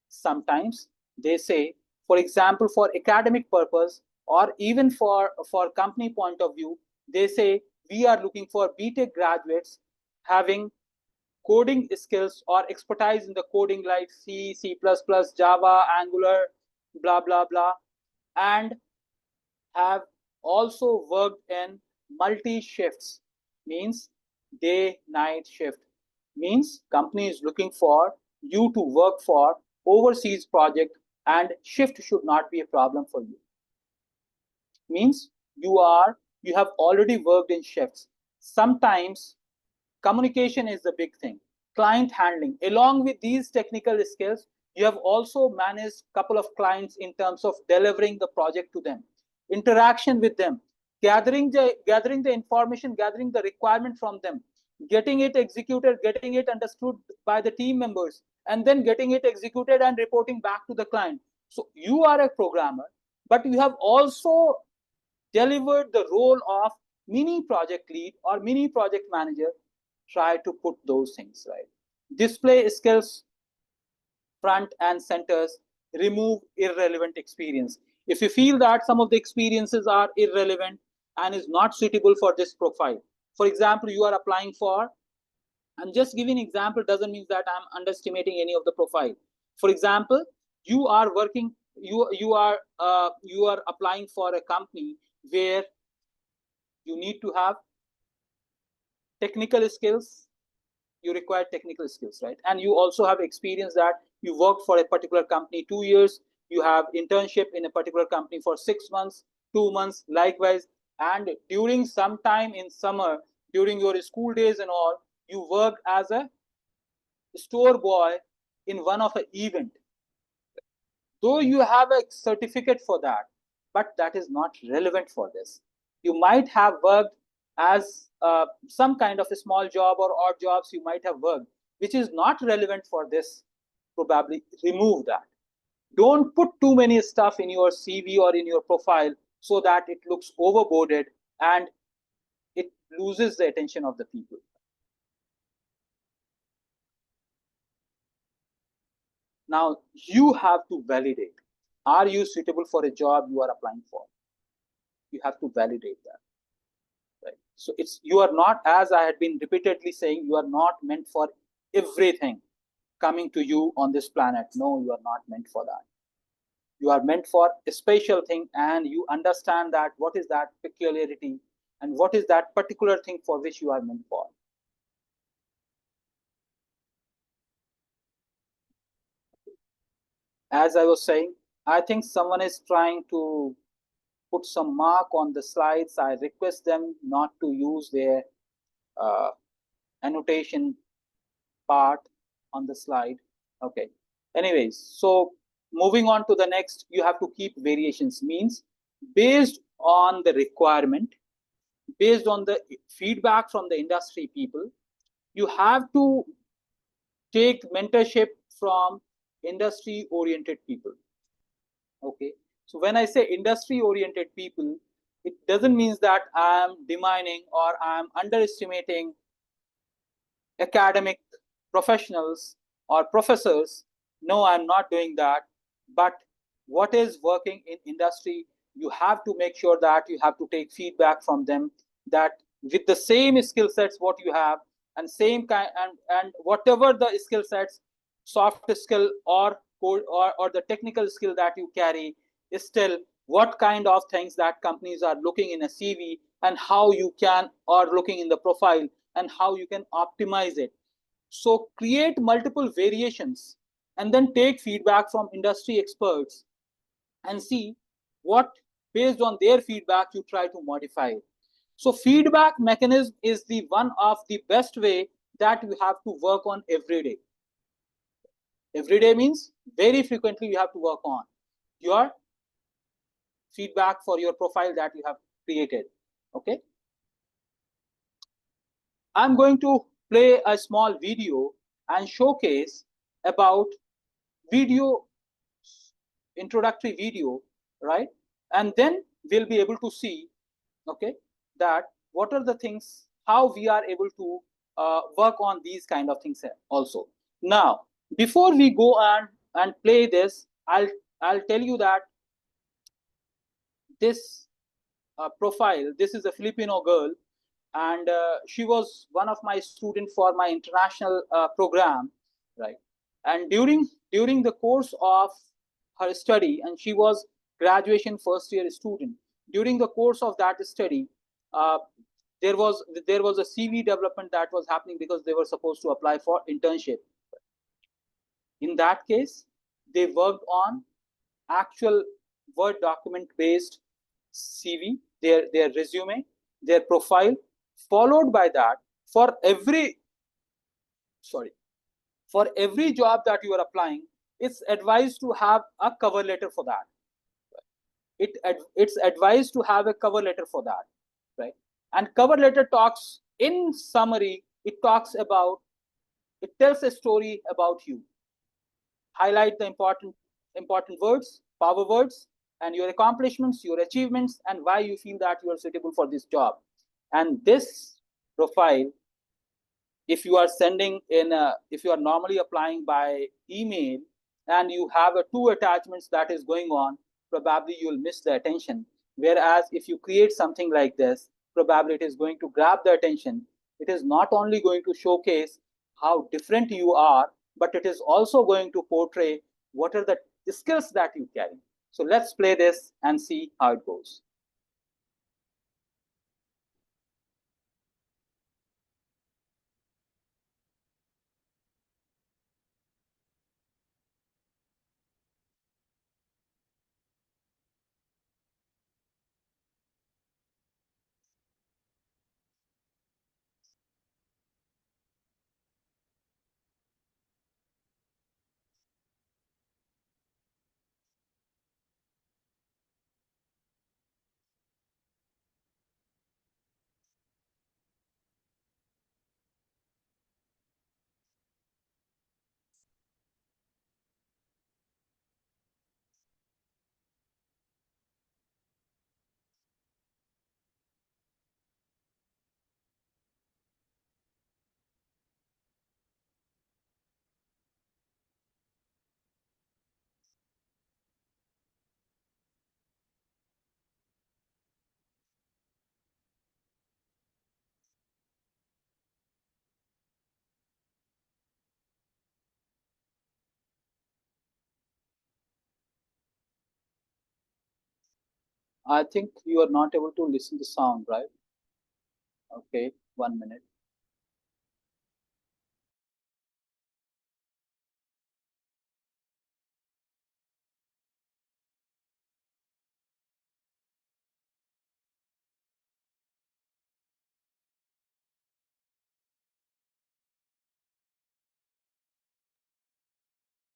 Sometimes they say, for example, for academic purpose or even for company point of view, they say we are looking for BTech graduates having coding skills or expertise in the coding like C, C++, Java, Angular, blah, blah, blah, and have also worked in multi shifts, means day night shift, means company is looking for you to work for overseas project, and shift should not be a problem for you. Means you have already worked in shifts. Sometimes communication is the big thing, client handling. Along with these technical skills, you have also managed a couple of clients in terms of delivering the project to them, interaction with them, gathering the information, gathering the requirement from them, getting it executed, getting it understood by the team members, and then getting it executed and reporting back to the client. So you are a programmer, but you have also delivered the role of mini project lead or mini project manager. Try to put those things right. Display skills front and centers, remove irrelevant experience. If you feel that some of the experiences are irrelevant and is not suitable for this profile, for example, you are applying for, I'm just giving an example, doesn't mean that I'm underestimating any of the profile. For example, you are working, you are applying for a company where you need to have technical skills, you require technical skills, right? And you also have experience that you worked for a particular company 2 years, you have internship in a particular company for 6 months, 2 months, likewise. And during some time in summer, during your school days and all, you worked as a store boy in one of an event. Though you have a certificate for that, but that is not relevant for this. You might have worked as some kind of a small job or odd jobs you might have worked, which is not relevant for this. Probably remove that. Don't put too many stuff in your CV or in your profile so that it looks overboarded and it loses the attention of the people. Now you have to validate. Are you suitable for a job you are applying for? You have to validate that. Right. So it's, you are not, as I had been repeatedly saying, you are not meant for everything coming to you on this planet. No, you are not meant for that. You are meant for a special thing, and you understand that what is that peculiarity and what is that particular thing for which you are meant for. As I was saying, I think someone is trying to put some mark on the slides. I request them not to use their annotation part on the slide. Okay. Anyways, so moving on to the next, you have to keep variations, means based on the requirement, based on the feedback from the industry people, you have to take mentorship from industry oriented people. Okay. So when I say industry oriented people, it doesn't mean that I am demeaning or I am underestimating academic professionals or professors. No, I'm not doing that. But what is working in industry, you have to make sure that you have to take feedback from them, that with the same skill sets what you have and same kind and whatever the skill sets, soft skill or code or the technical skill that you carry, is still what kind of things that companies are looking in a CV and how you can, or looking in the profile and how you can optimize it. So create multiple variations and then take feedback from industry experts and see what, based on their feedback, you try to modify it. So feedback mechanism is the one of the best way that you have to work on every day. Every day means very frequently you have to work on your feedback for your profile that you have created. Okay, I'm going to play a small video and showcase about video, introductory video, right? And then we'll be able to see, okay, that what are the things, how we are able to work on these kind of things also. Now, before we go on and play this, I'll tell you that this profile, this is a Filipino girl, and she was one of my students for my international program, right? And during the course of her study, and she was graduation first year student, during the course of that study, uh, there was a CV development that was happening because they were supposed to apply for internship. In that case, they worked on actual Word document based CV, their resume, their profile, followed by that for every for every job that you are applying, it's advised to have a cover letter for that. It's advised to have a cover letter for that, right? And cover letter talks, in summary, it talks about, it tells a story about you, highlight the important words, power words, and your accomplishments, your achievements, and why you feel that you are suitable for this job. And this profile, if you are sending in if you are normally applying by email and you have two attachments that is going on, probably you'll miss the attention. Whereas if you create something like this, probably it is going to grab the attention. It is not only going to showcase how different you are, but it is also going to portray what are the skills that you carry. So let's play this and see how it goes. I think you are not able to listen to sound, right? Okay, 1 minute.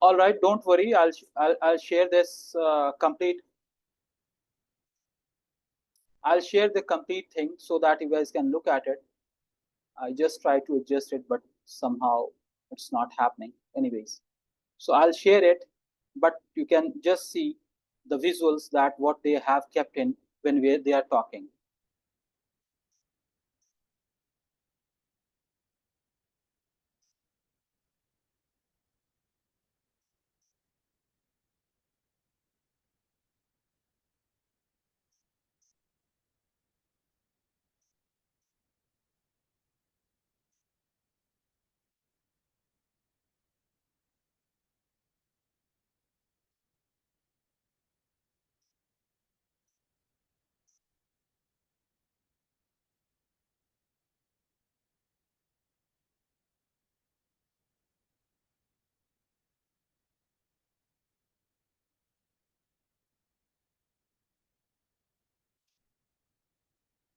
All right, don't worry. I'll share this complete. I'll share the complete thing so that you guys can look at it. I just try to adjust it, but somehow it's not happening. Anyways, so I'll share it, but you can just see the visuals that what they have kept in when they are talking.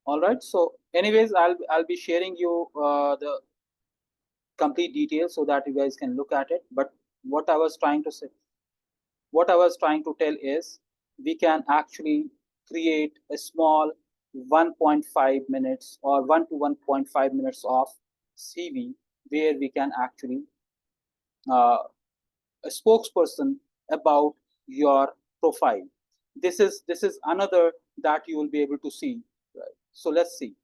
All right. So, anyways, I'll be sharing you the complete details so that you guys can look at it. But what I was trying to say, what I was trying to tell is we can actually create a small 1.5 minutes or 1 to 1.5 minutes of CV where we can actually a spokesperson about your profile. This is another that you will be able to see. Right? So let's see.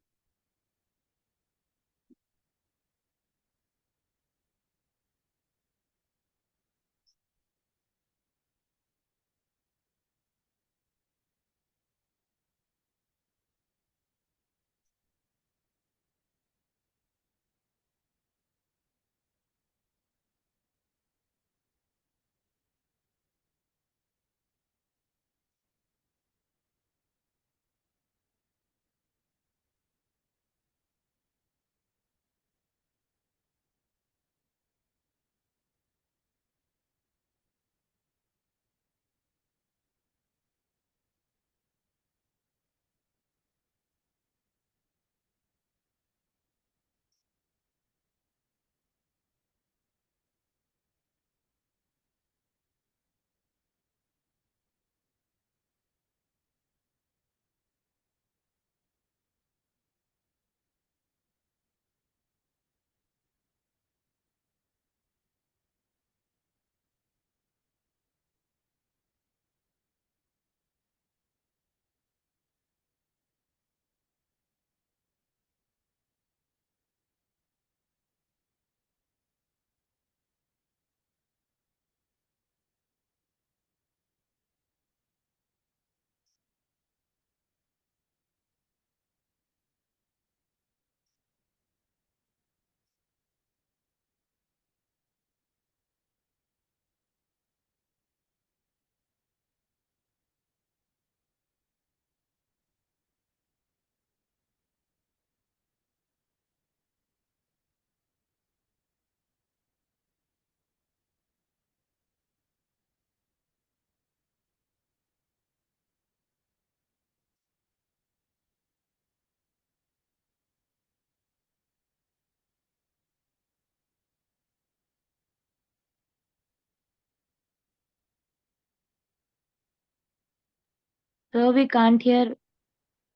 So we can't hear.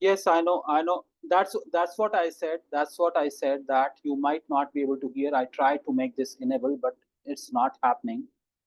Yes, I know, I know. That's what I said. That's what I said, that you might not be able to hear. I tried to make this enable, but it's not happening.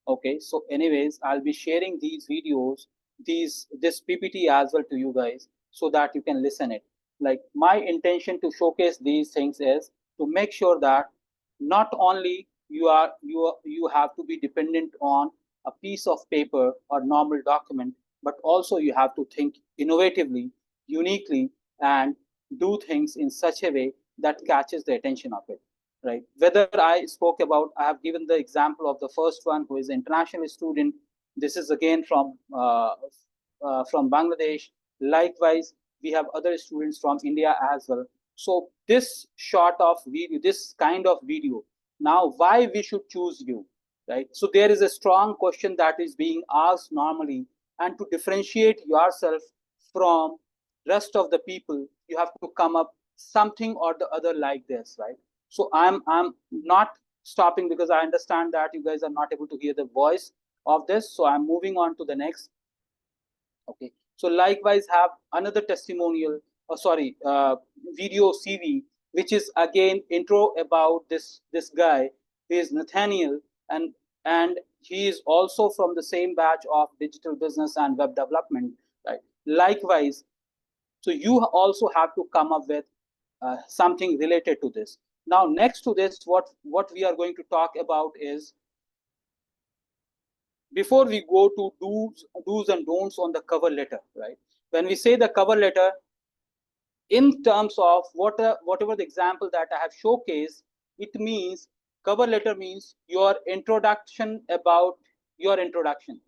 Okay, so anyways, I'll be sharing these videos, this PPT as well to you guys so that you can listen it. Like my intention to showcase these things is to make sure that not only you have to be dependent on a piece of paper or normal document, but also you have to think innovatively, uniquely, and do things in such a way that catches the attention of it. Right? Whether I spoke about, I have given the example of the first one who is an international student. This is again from Bangladesh. Likewise, we have other students from India as well. So this short of video, this kind of video, now why we should choose you, right? So there is a strong question that is being asked normally, and to differentiate yourself from rest of the people, you have to come up something or the other like this, right? So I'm not stopping because I understand that you guys are not able to hear the voice of this. So I'm moving on to the next. Okay, so likewise have another testimonial, video CV, which is again intro about this guy. He is Nathaniel, and he is also from the same batch of digital business and web development, right? Likewise, so you also have to come up with something related to this. Now, next to this, what we are going to talk about is, before we go to do's and don'ts on the cover letter, right? When we say the cover letter, in terms of whatever the example that I have showcased, it means cover letter means your introduction about your introduction,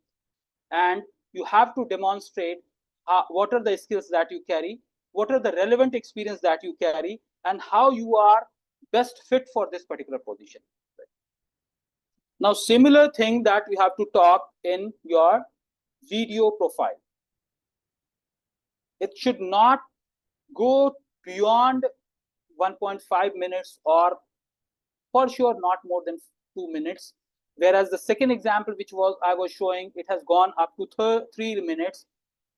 and you have to demonstrate what are the skills that you carry, what are the relevant experience that you carry, and how you are best fit for this particular position. Now, similar thing that we have to talk in your video profile. It should not go beyond 1.5 minutes or for sure not more than 2 minutes. Whereas the second example, which I was showing, it has gone up to 3 minutes,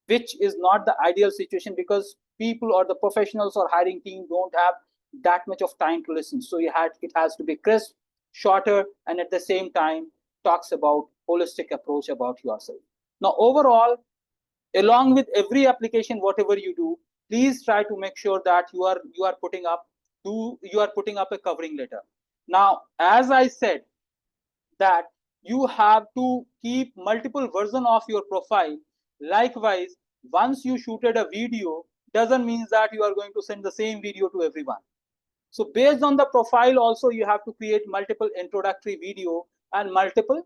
which is not the ideal situation, because people or the professionals or hiring team don't have that much of time to listen. So it has to be crisp, shorter, and at the same time talks about holistic approach about yourself. Now, overall, along with every application, whatever you do, please try to make sure that you are putting up a covering letter. Now, as I said, that you have to keep multiple versions of your profile. Likewise, once you shooted a video, doesn't mean that you are going to send the same video to everyone. So based on the profile also, you have to create multiple introductory video and multiple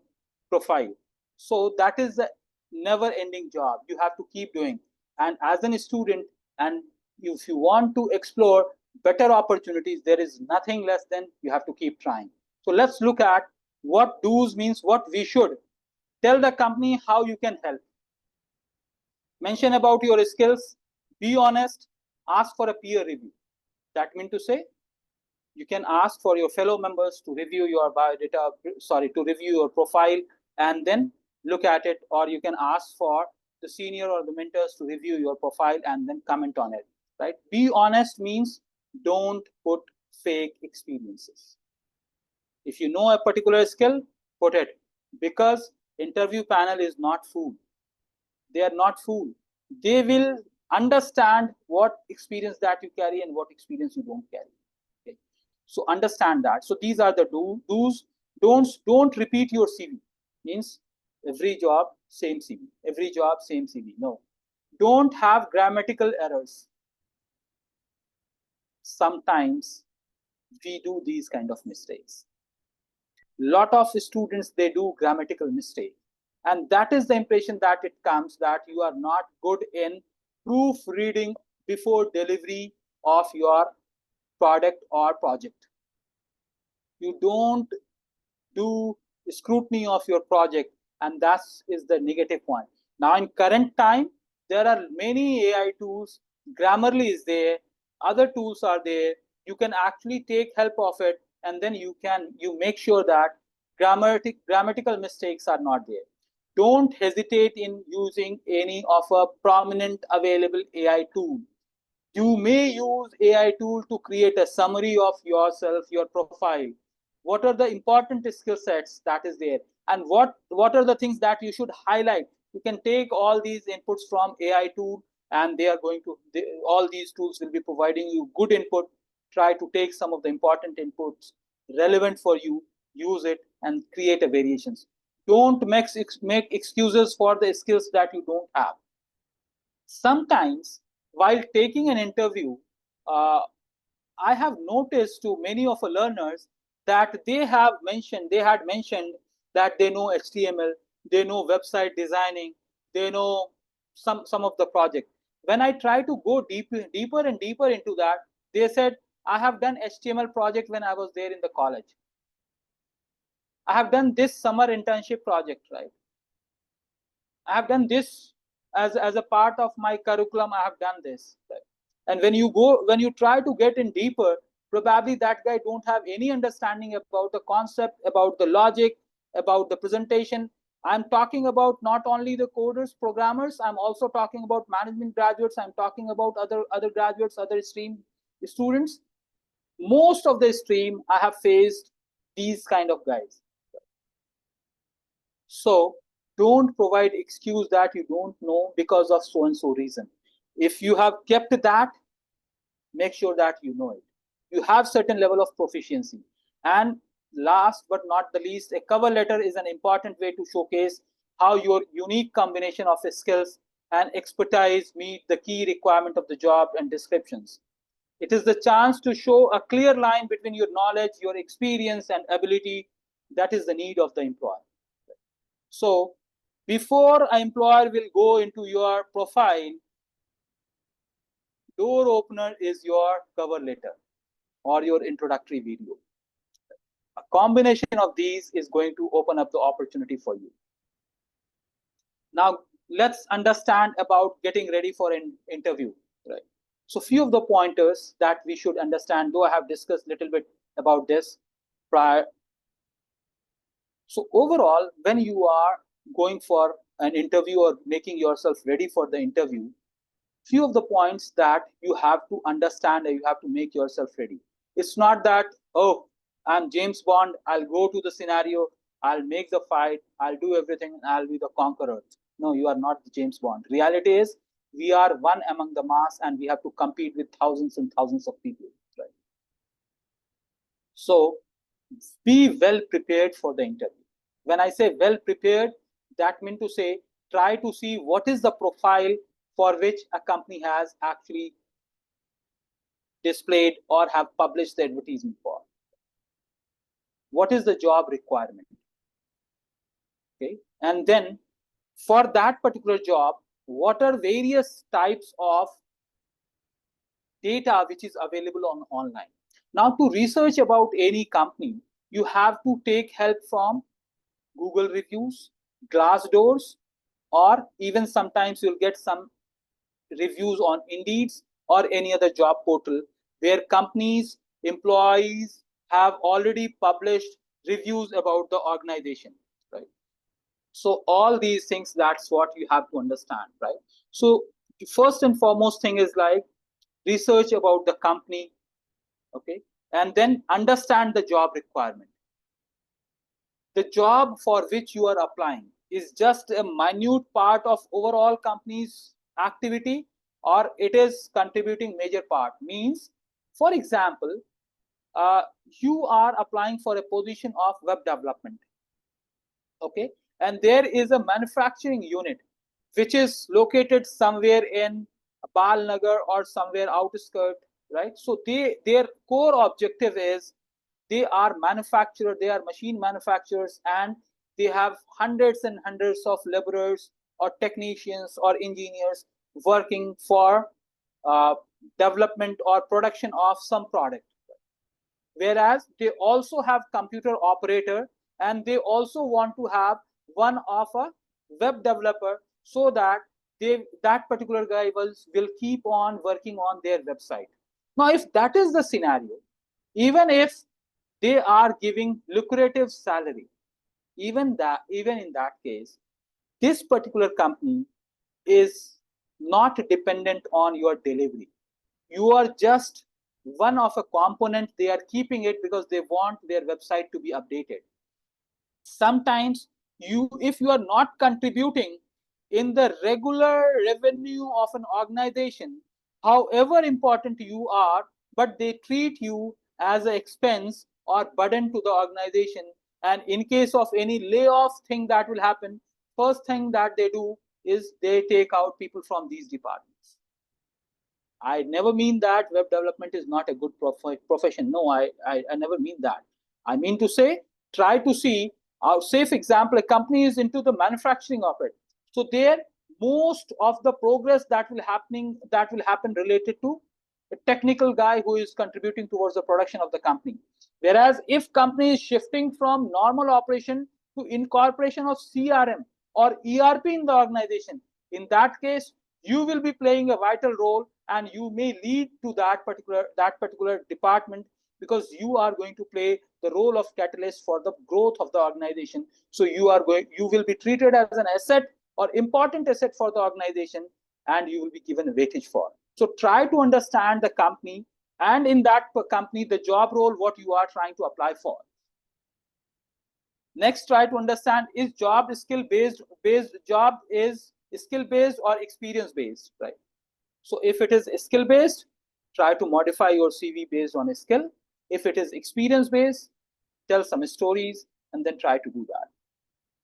profile. So that is a never ending job. You have to keep doing. And as a student, and if you want to explore better opportunities, there is nothing less than you have to keep trying. So let's look at what do's means what we should. Tell the company how you can help. Mention about your skills. Be honest. Ask for a peer review. That means to say, you can ask for your fellow members to review your biodata, to review your profile and then look at it, or you can ask for the senior or the mentors to review your profile and then comment on it, right? Be honest means don't put fake experiences. If you know a particular skill, put it, because interview panel is not fool. They are not fool. They will understand what experience that you carry and what experience you don't carry. Okay. So understand that. So these are the do's, don'ts. Don't repeat your CV. Means every job, same CV. Every job, same CV. No. Don't have grammatical errors. Sometimes we do these kind of mistakes. Lot of students, they do grammatical mistake, and that is the impression that it comes, that you are not good in proofreading before delivery of your product or project. You don't do scrutiny of your project, and that is the negative point. Now in current time, there are many AI tools. Grammarly is there, other tools are there. You can actually take help of it, and then you make sure that grammatical mistakes are not there. Don't hesitate in using any of a prominent available AI tool. You may use AI tool to create a summary of yourself, your profile. What are the important skill sets that is there, and what are the things that you should highlight. You can take all these inputs from AI tool, and they are all these tools will be providing you good input. Try to take some of the important inputs relevant for you, use it, and create a variations. Don't make excuses for the skills that you don't have. Sometimes while taking an interview, I have noticed to many of the learners that they had mentioned that they know HTML, they know website designing, they know some of the project. When I try to go deeper and deeper into that, they said, I have done HTML project when I was there in the college. I have done this summer internship project, right? I have done this as a part of my curriculum. I have done this. Right? And when you try to get in deeper, probably that guy don't have any understanding about the concept, about the logic, about the presentation. I'm talking about not only the coders, programmers, I'm also talking about management graduates, I'm talking about other graduates, other stream students. Most of the stream, I have faced these kind of guys. So don't provide excuse that you don't know because of so and so reason. If you have kept that, make sure that you know it. You have certain level of proficiency. And last but not the least, a cover letter is an important way to showcase how your unique combination of skills and expertise meet the key requirement of the job and descriptions. It is the chance to show a clear line between your knowledge, your experience, and ability. That is the need of the employer. So before an employer will go into your profile, door opener is your cover letter or your introductory video. A combination of these is going to open up the opportunity for you. Now let's understand about getting ready for an interview, right? So few of the pointers that we should understand, though I have discussed a little bit about this. prior. So overall, when you are going for an interview or making yourself ready for the interview, few of the points that you have to understand and you have to make yourself ready. It's not that, oh, I'm James Bond, I'll go to the scenario, I'll make the fight, I'll do everything, and I'll be the conqueror. No, you are not the James Bond. Reality is, we are one among the mass and we have to compete with thousands and thousands of people, right? So be well prepared for the interview. When I say well prepared, that means to say, try to see what is the profile for which a company has actually displayed or have published the advertisement for. What is the job requirement? Okay, and then for that particular job, what are various types of data which is available on online? Now, to research about any company, you have to take help from Google reviews, Glassdoors, or even sometimes you'll get some reviews on Indeed or any other job portal where companies, employees have already published reviews about the organization, right? So all these things, that's what you have to understand, right? So the first and foremost thing is like research about the company, okay, and then understand the job requirement. The job for which you are applying is just a minute part of overall company's activity, or it is contributing major part. Means, for example, you are applying for a position of web development, okay, and there is a manufacturing unit which is located somewhere in Balnagar or somewhere outskirt, right? So their core objective is they are manufacturers, they are machine manufacturers, and they have hundreds and hundreds of laborers or technicians or engineers working for development or production of some product. Whereas they also have computer operator, and they also want to have one of a web developer, so that that particular guy will keep on working on their website. Now, if that is the scenario, even if they are giving lucrative salary, even in that case, this particular company is not dependent on your delivery. You are just one of a component. They are keeping it because they want their website to be updated. Sometimes if you are not contributing in the regular revenue of an organization, however important you are, but they treat you as an expense or burden to the organization. And in case of any layoff thing that will happen, first thing that they do is they take out people from these departments. I never mean that web development is not a good profession. No, I never mean that. I mean to say, try to see, say for example, a company is into the manufacturing of it. So there, most of the progress that will happen related to a technical guy who is contributing towards the production of the company. Whereas if company is shifting from normal operation to incorporation of CRM or ERP in the organization, in that case, you will be playing a vital role, and you may lead to that particular department, because you are going to play the role of catalyst for the growth of the organization. So you will be treated as an asset or important asset for the organization, and you will be given a weightage for. So try to understand the company, and in that company, the job role, what you are trying to apply for. Next, try to understand, is job skill based or experience based, right? So if it is skill based, try to modify your CV based on a skill. If it is experience based, tell some stories and then try to do that.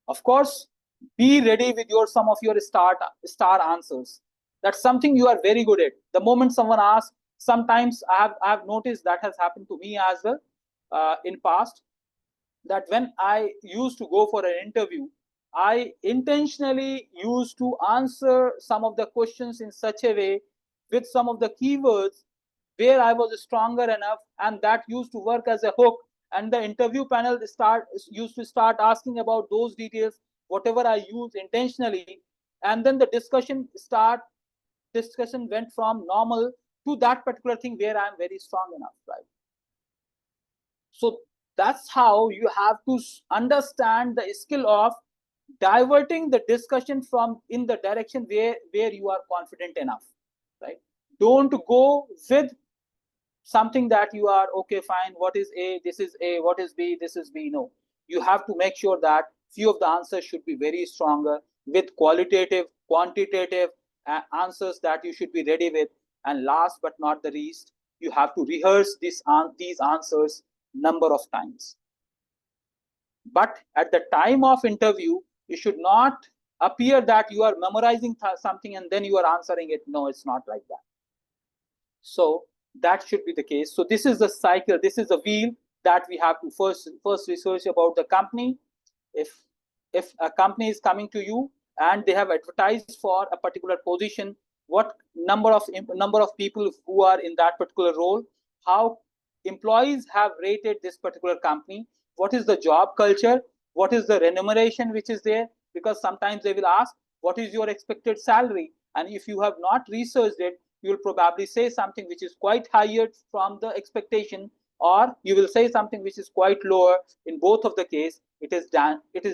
Of course, be ready with some of your star answers. That's something you are very good at. The moment someone asks, sometimes I have noticed that has happened to me as well in past, that when I used to go for an interview, I intentionally used to answer some of the questions in such a way with some of the keywords where I was stronger enough, and that used to work as a hook. And the interview panel used to start asking about those details, whatever I used intentionally, and then the discussion went from normal to that particular thing where I'm very strong enough, right? So That's how you have to understand the skill of diverting the discussion from in the direction where you are confident enough, right? Don't go with something that you are okay, fine, what is A, this is A, what is B, this is B. No, you have to make sure that few of the answers should be very stronger with qualitative, quantitative answers that you should be ready with. And last but not the least, you have to rehearse these answers number of times. But at the time of interview, you should not appear that you are memorizing something and then you are answering it. No, it's not like that. So that should be the case. So this is the cycle, this is the wheel that we have to first research about the company. If a company is coming to you and they have advertised for a particular position, what number of people who are in that particular role, how employees have rated this particular company, what is the job culture, what is the remuneration which is there, because sometimes they will ask what is your expected salary, and if you have not researched it, you will probably say something which is quite higher from the expectation, or you will say something which is quite lower. In both of the case, it is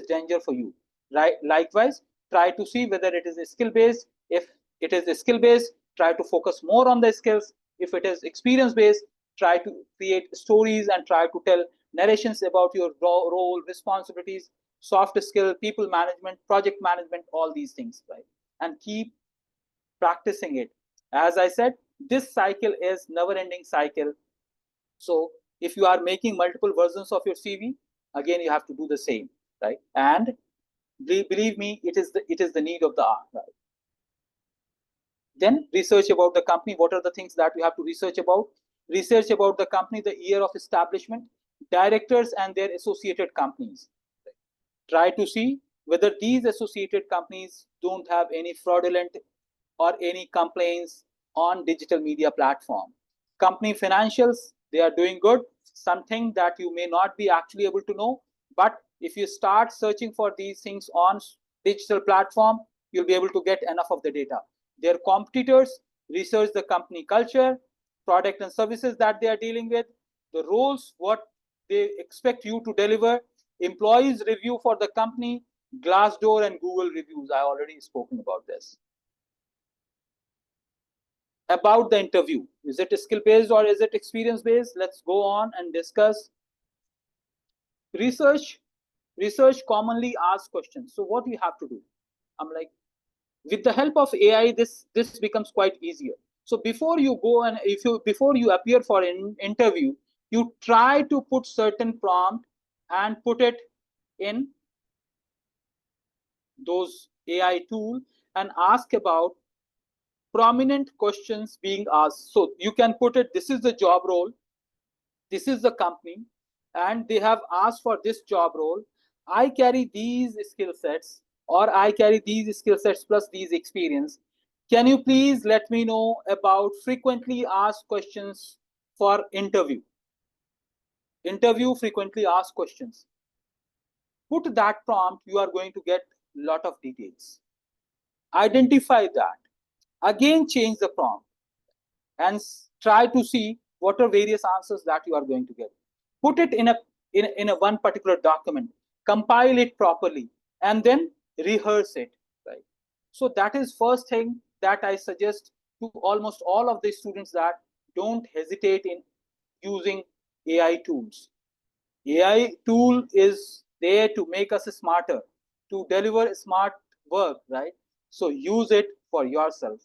danger for you, right? Likewise, try to see whether it is skill based. If it is skill based, try to focus more on the skills. If it is experience based, try to create stories and try to tell narrations about your role, responsibilities, soft skill, people management, project management, all these things, right? And keep practicing it. As I said, this cycle is never-ending cycle. So if you are making multiple versions of your CV, again you have to do the same, right? And believe me, it is the need of the hour, right? Then research about the company. What are the things that you have to research about? Research about the company, the year of establishment, directors and their associated companies. Try to see whether these associated companies don't have any fraudulent or any complaints on digital media platform. Company financials, they are doing good, something that you may not be actually able to know, but if you start searching for these things on digital platform, you'll be able to get enough of the data. Their competitors, research the company culture, product and services that they are dealing with, the roles, what they expect you to deliver, employees review for the company, Glassdoor and Google reviews. I already spoken about this. About the interview, is it skill based or is it experience based? Let's go on and discuss. Research commonly asked questions. So what you have to do, I'm like, with the help of AI, this becomes quite easier. So before you go and before you appear for an interview, you try to put certain prompt and put it in those AI tool and ask about prominent questions being asked. So you can put it, this is the job role, this is the company, and they have asked for this job role. I carry these skill sets, or I carry these skill sets plus these experience. Can you please let me know about frequently asked questions for interview? Interview frequently asked questions. Put that prompt, you are going to get a lot of details. Identify that. Again, change the prompt and try to see what are various answers that you are going to get. Put it in a one particular document, compile it properly, and then rehearse it, right? So that is first thing that I suggest to almost all of the students, that don't hesitate in using AI tools. AI tool is there to make us smarter, to deliver smart work, right? So use it for yourself.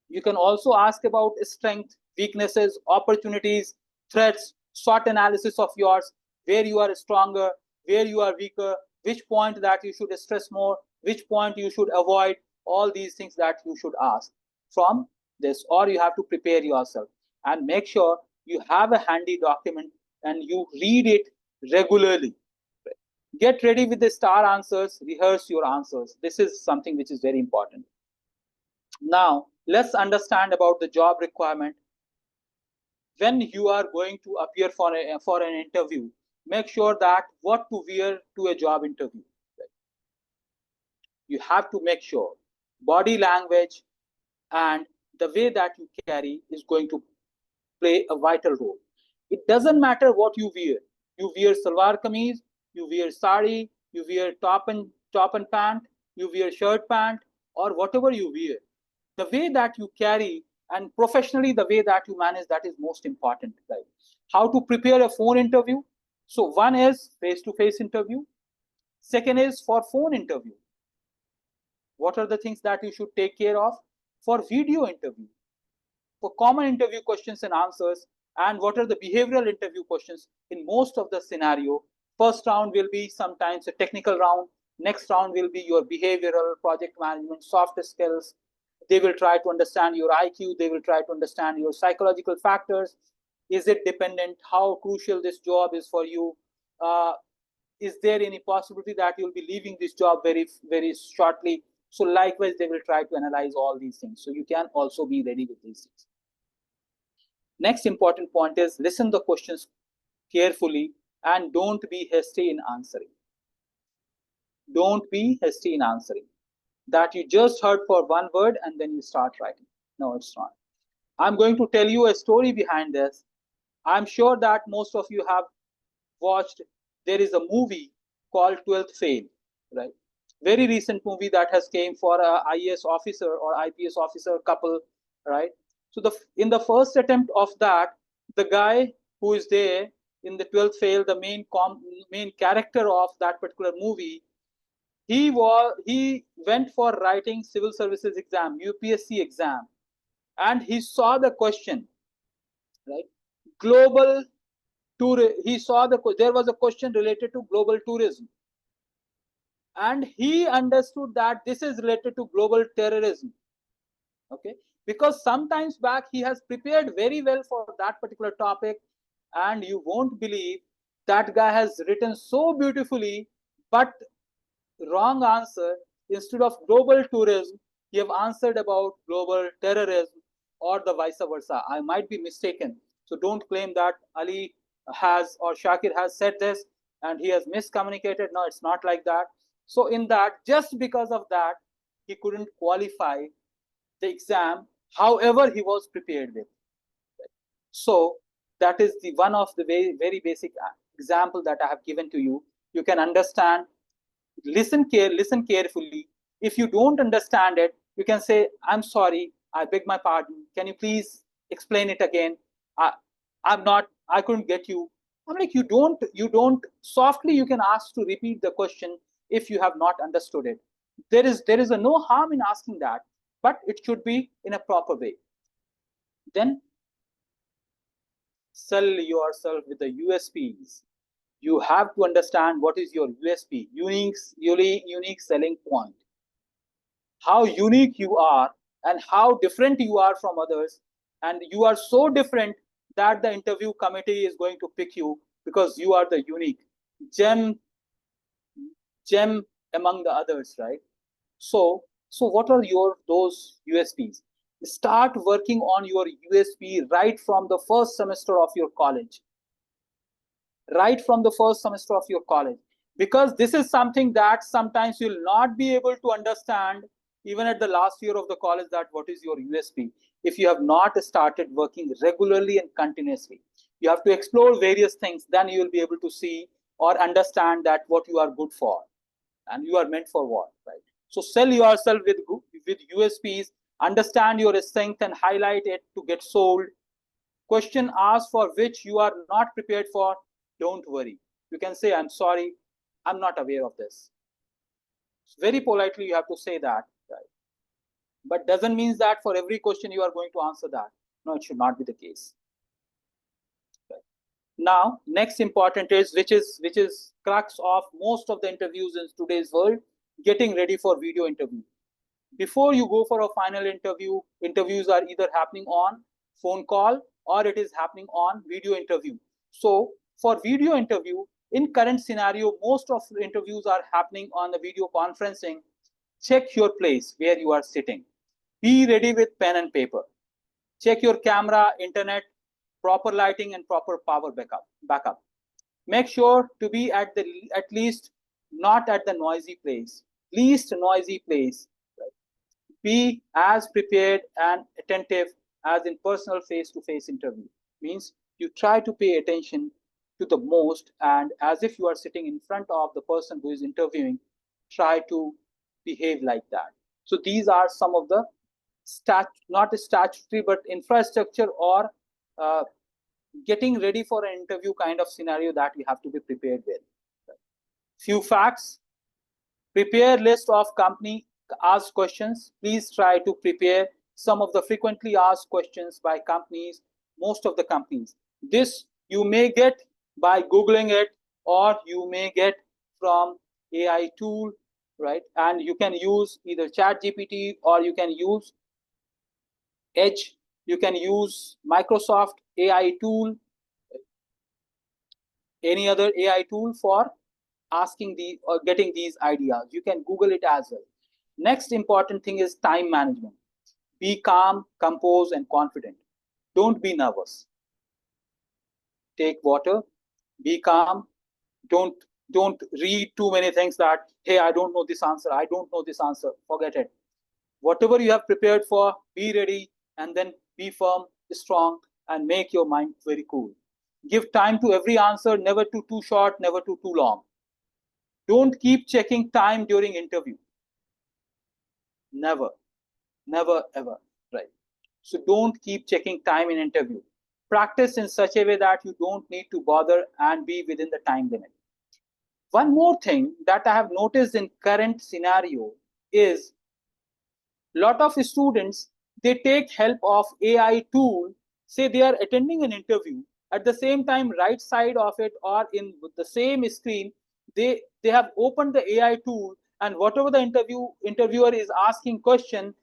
You can also ask about strength, weaknesses, opportunities, threats, SWOT analysis of yours, where you are stronger, where you are weaker, which point that you should stress more, which point you should avoid, all these things that you should ask from this, or you have to prepare yourself and make sure you have a handy document and you read it regularly. Get ready with the star answers, rehearse your answers. This is something which is very important. Now, let's understand about the job requirement. When you are going to appear for an interview, make sure that what to wear to a job interview. You have to make sure body language and the way that you carry is going to play a vital role. It doesn't matter what you wear. You wear salwar kameez, you wear sari, you wear top and pant, you wear shirt pant, or whatever you wear. The way that you carry and professionally the way that you manage, that is most important. Right? How to prepare a phone interview? So one is face-to-face interview. Second is for phone interview. What are the things that you should take care of? For video interview, for common interview questions and answers, and what are the behavioral interview questions in most of the scenario. First round will be sometimes a technical round. Next round will be your behavioral, project management, soft skills. They will try to understand your IQ. They will try to understand your psychological factors. Is it dependent? How crucial this job is for you? Is there any possibility that you'll be leaving this job very, very shortly? So likewise, they will try to analyze all these things. So you can also be ready with these things. Next important point is listen the questions carefully and don't be hasty in answering. Don't be hasty in answering. That you just heard for one word and then you start writing. No, it's not. I'm going to tell you a story behind this. I'm sure that most of you have watched. There is a movie called 12th Fail, right? Very recent movie that has came for a IAS officer or IPS officer couple, right? So in the first attempt of that, the guy who is there in the 12th Fail, the main character of that particular movie, he went for writing civil services exam, UPSC exam, and he saw the question, right? Global tour. He saw there was a question related to global tourism, and he understood that this is related to global terrorism. Okay, because sometimes back he has prepared very well for that particular topic, and you won't believe that guy has written so beautifully, but wrong answer. Instead of global tourism, he have answered about global terrorism, or the vice versa. I might be mistaken, so don't claim that Ali has or Shakir has said this and he has miscommunicated. No, it's not like that. So in that, just because of that, he couldn't qualify the exam, however he was prepared with. So that is the one of the very basic example that I have given to you. You can understand. Listen carefully. If you don't understand it, you can say, I'm sorry, I beg my pardon, can you please explain it again? I couldn't get you. I'm like, you don't softly you can ask to repeat the question if you have not understood it. There is a no harm in asking that, but it should be in a proper way. Then sell yourself with the USPs. You have to understand what is your USP, unique selling point. How unique you are and how different you are from others. And you are so different that the interview committee is going to pick you because you are the unique gem among the others, right? So what are those USPs? Start working on your USP right from the first semester of your college. Right from the first semester of your college, because this is something that sometimes you'll not be able to understand even at the last year of the college, that what is your USP if you have not started working regularly and continuously. You have to explore various things, then you will be able to see or understand that what you are good for and you are meant for what, right? So sell yourself with USPs, understand your strength and highlight it to get sold. Question asked for which you are not prepared for, don't worry. You can say, I'm sorry, I'm not aware of this. Very politely, you have to say that, right? But doesn't mean that for every question you are going to answer that. No, it should not be the case. Right. Now, next important is, which is crux of most of the interviews in today's world, getting ready for video interview. Before you go for a final interview, interviews are either happening on phone call or it is happening on video interview. So for video interview, in current scenario, most of the interviews are happening on the video conferencing. Check your place where you are sitting. Be ready with pen and paper. Check your camera, internet, proper lighting and proper power backup. Make sure to be at least not at the noisy place, least noisy place. Right? Be as prepared and attentive as in personal face-to-face interview. Means you try to pay attention to the most, and as if you are sitting in front of the person who is interviewing, try to behave like that. So these are some of the not a statutory but infrastructure or getting ready for an interview kind of scenario that you have to be prepared with. Few facts: prepare list of company asked questions. Please try to prepare some of the frequently asked questions by companies, most of the companies. This you may get by Googling it, or you may get from AI tool, right? And you can use either ChatGPT, or you can use Edge, you can use Microsoft AI tool, any other AI tool for asking the or getting these ideas. You can Google it as well. Next important thing is time management. Be calm, composed, and confident. Don't be nervous. Take water, be calm. Don't read too many things that, hey, I don't know this answer, I don't know this answer. Forget it. Whatever you have prepared for, be ready, and then be firm, strong, and make your mind very cool. Give time to every answer, never too short, never too long. Don't keep checking time during interview. Never, never, ever, right? So don't keep checking time in interview. Practice in such a way that you don't need to bother and be within the time limit. One more thing that I have noticed in current scenario is lot of students, they take help of AI tool. Say they are attending an interview, at the same time right side of it or in the same screen, they have opened the AI tool, and whatever the interviewer is asking question,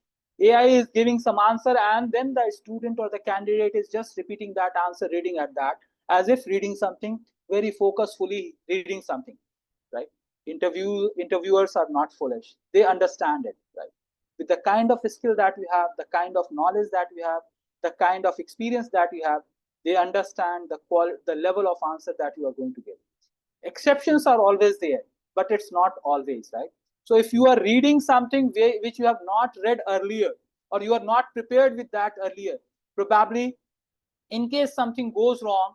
AI is giving some answer, and then the student or the candidate is just repeating that answer, reading at that, as if reading something, very focusfully reading something, right? Interviewers are not foolish. They understand it, right? With the kind of skill that we have, the kind of knowledge that we have, the kind of experience that we have, they understand the level of answer that you are going to give. Exceptions are always there, but it's not always, right? So if you are reading something which you have not read earlier, or you are not prepared with that earlier, probably in case something goes wrong,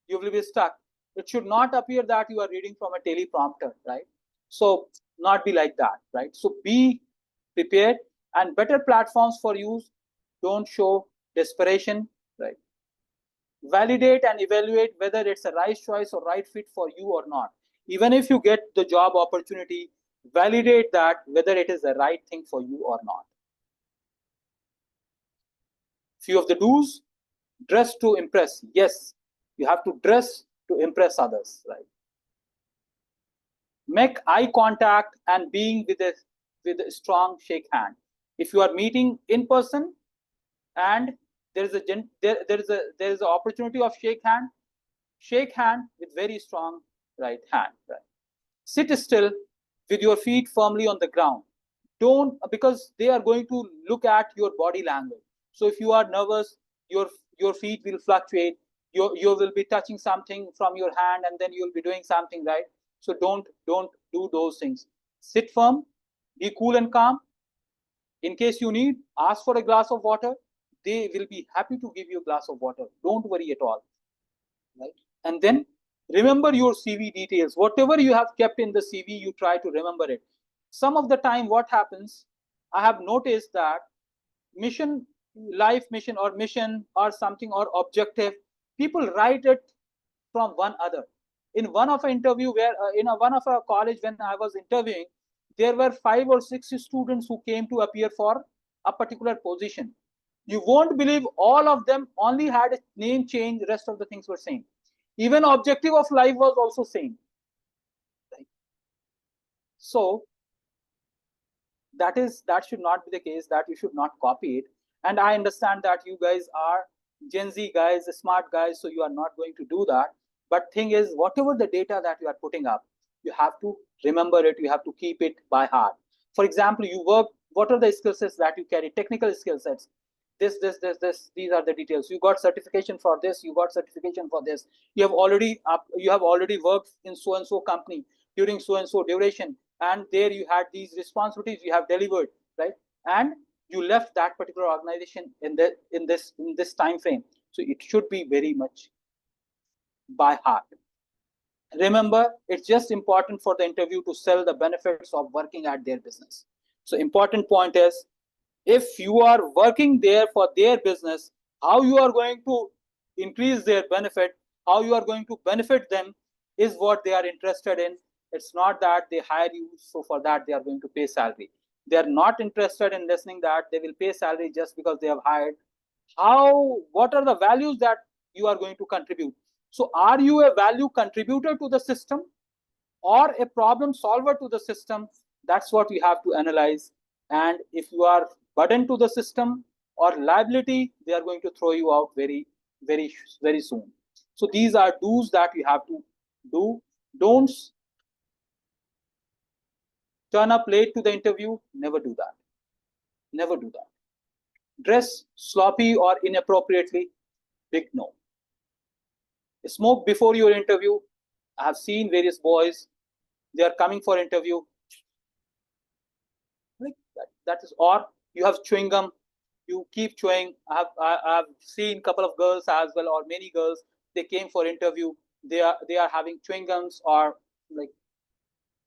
you will be stuck. It should not appear that you are reading from a teleprompter, right? So not be like that, right? So be prepared, and better platforms for use. Don't show desperation, right? Validate and evaluate whether it's a right choice or right fit for you or not. Even if you get the job opportunity, validate that whether it is the right thing for you or not. Few of the do's: dress to impress. Yes, you have to dress to impress others, right? Make eye contact and being with a strong shake hand. If you are meeting in person and there is an opportunity of shake hand with very strong right hand, right? Sit still with your feet firmly on the ground. Don't, because they are going to look at your body language. So if you are nervous, your feet will fluctuate. You will be touching something from your hand, and then you will be doing something, right? So don't do those things. Sit firm, be cool and calm. In case you need, ask for a glass of water. They will be happy to give you a glass of water. Don't worry at all, right? And then remember your CV details. Whatever you have kept in the CV, you try to remember it. Some of the time what happens, I have noticed that life mission or something or objective, people write it from one other. In one of an interview where one of a college when I was interviewing, there were 5 or 6 students who came to appear for a particular position. You won't believe, all of them only had a name change, rest of the things were same. Even objective of life was also same, right? So that should not be the case, that you should not copy it. And I understand that you guys are Gen Z guys, smart guys, so you are not going to do that. But thing is, whatever the data that you are putting up, you have to remember it, you have to keep it by heart. For example, you work, what are the skill sets that you carry? Technical skill sets. This, these are the details. You got certification for this, you got certification for this. You have already worked in so and so company during so and so duration, and there you had these responsibilities you have delivered, right? And you left that particular organization in this time frame. So it should be very much by heart. Remember, it's just important for the interview to sell the benefits of working at their business. So important point is, if you are working there for their business, how you are going to increase their benefit, how you are going to benefit them is what they are interested in. It's not that they hire you, so for that they are going to pay salary. They are not interested in listening that they will pay salary just because they have hired. What are the values that you are going to contribute? So are you a value contributor to the system or a problem solver to the system? That's what we have to analyze. And if you are burden to the system or liability, they are going to throw you out very, very, very soon. So these are do's that you have to do. Don'ts: turn up late to the interview. Never do that. Never do that. Dress sloppy or inappropriately. Big no. Smoke before your interview. I have seen various boys, they are coming for interview. Like that is, or you have chewing gum, you keep chewing. I have seen a couple of girls as well, or many girls, they came for interview. They are having chewing gums, or like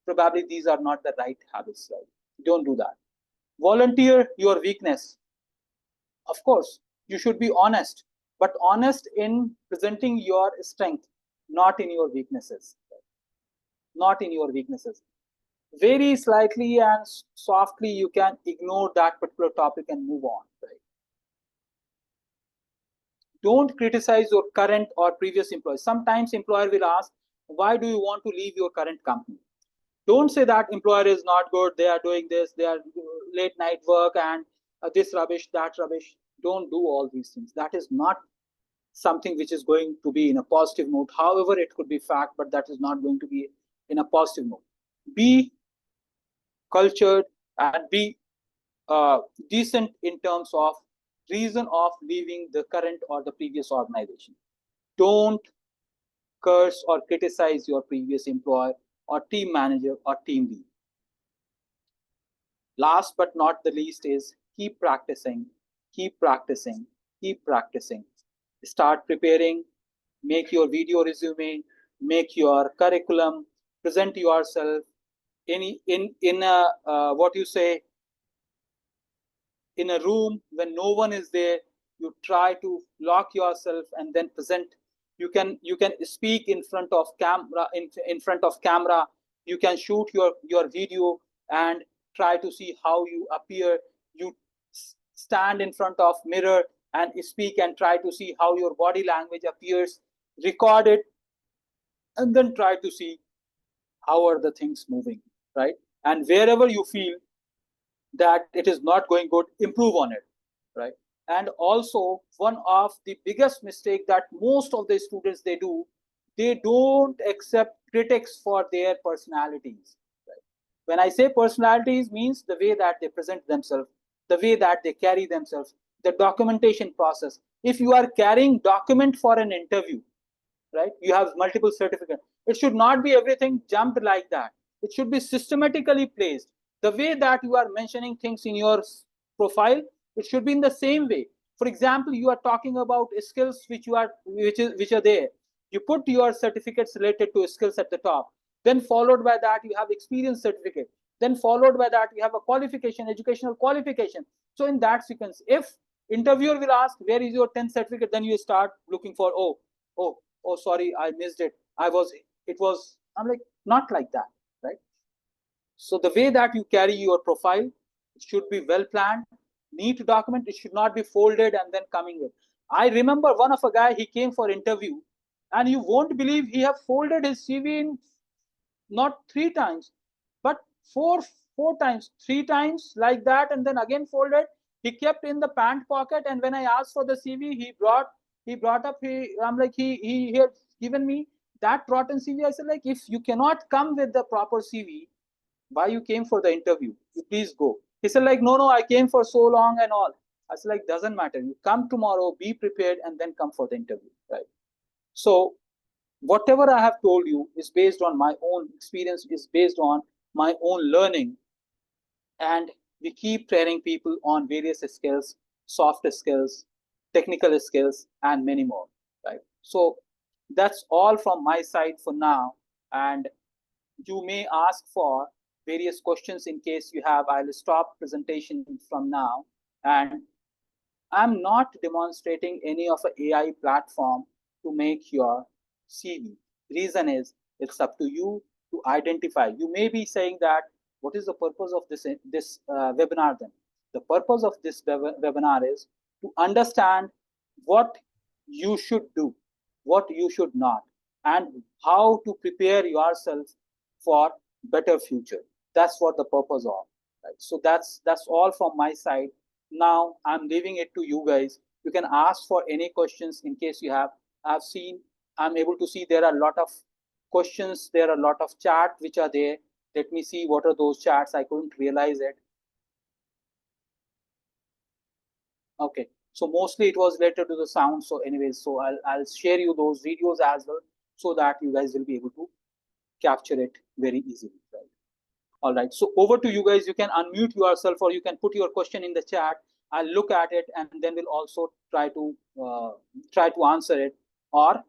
probably these are not the right habits. Right? Don't do that. Volunteer your weakness. Of course, you should be honest, but honest in presenting your strength, not in your weaknesses. Not in your weaknesses. Very slightly and softly, you can ignore that particular topic and move on. Right? Don't criticize your current or previous employer. Sometimes employer will ask, why do you want to leave your current company? Don't say that employer is not good, they are doing this, they are late night work and this rubbish, that rubbish. Don't do all these things. That is not something which is going to be in a positive note. However, it could be fact, but that is not going to be in a positive note. Be cultured and be decent in terms of reason of leaving the current or the previous organization. Don't curse or criticize your previous employer or team manager or team lead. Last but not the least is keep practicing, keep practicing, keep practicing. Start preparing, make your video resume, make your curriculum, present yourself in a what you say, in a room when no one is there. You try to lock yourself and then present. You can speak in front of camera, in front of camera. You can shoot your video and try to see how you appear. You stand in front of mirror and speak and try to see how your body language appears. Record it and then try to see how are the things moving, right? And wherever you feel that it is not going good, improve on it, right? And also, one of the biggest mistake that most of the students they do, they don't accept critics for their personalities, right? When I say personalities, means the way that they present themselves, the way that they carry themselves, the documentation process. If you are carrying document for an interview, right, you have multiple certificates, it should not be everything jumped like that. It should be systematically placed. The way that you are mentioning things in your profile, it should be in the same way. For example, you are talking about skills which are there. You put your certificates related to skills at the top. Then followed by that, you have experience certificate. Then followed by that, you have a qualification, educational qualification. So in that sequence, if interviewer will ask, where is your 10th certificate? Then you start looking for, oh, sorry, I missed it. I'm like, not like that, right? So the way that you carry your profile, it should be well planned, neat document. It should not be folded and then coming with. I remember one of a guy, he came for interview and you won't believe he have folded his CV in not 3 times, but four times, 3 times like that, and then again folded. He kept in the pant pocket, and when I asked for the CV, he brought up, I'm like, he had given me that rotten CV. I said, like, if you cannot come with the proper CV, why you came for the interview? You please go. He said, like, no, I came for so long and all. I said, like, doesn't matter. You come tomorrow, be prepared, and then come for the interview, right? So whatever I have told you is based on my own experience, is based on my own learning. And we keep training people on various skills, soft skills, technical skills, and many more, right? So that's all from my side for now. and you may ask for various questions in case you have. I'll stop presentation from now, and I'm not demonstrating any of an AI platform to make your CV. Reason is, it's up to you to identify. You may be saying that, what is the purpose of this webinar then? The purpose of this webinar is to understand what you should do, what you should not, and how to prepare yourself for better future. That's what the purpose of. Right? So that's all from my side. Now I'm leaving it to you guys. You can ask for any questions in case you have. I'm able to see there are a lot of questions. There are a lot of chat which are there. Let me see what are those chats. I couldn't realize it. Okay, so mostly it was related to the sound. So anyways, so I'll share you those videos as well, so that you guys will be able to capture it very easily. Right? All right, so over to you guys. You can unmute yourself, or you can put your question in the chat. I'll look at it, and then we'll also try to answer it. Or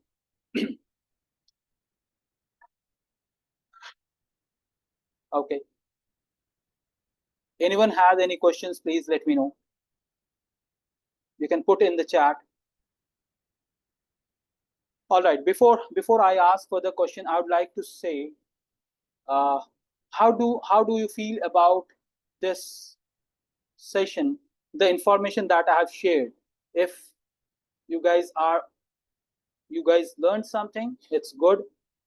okay, anyone has any questions, please let me know. You can put in the chat. All right, before I ask further question, I would like to say, how do you feel about this session, the information that I have shared? If you guys learned something, it's good.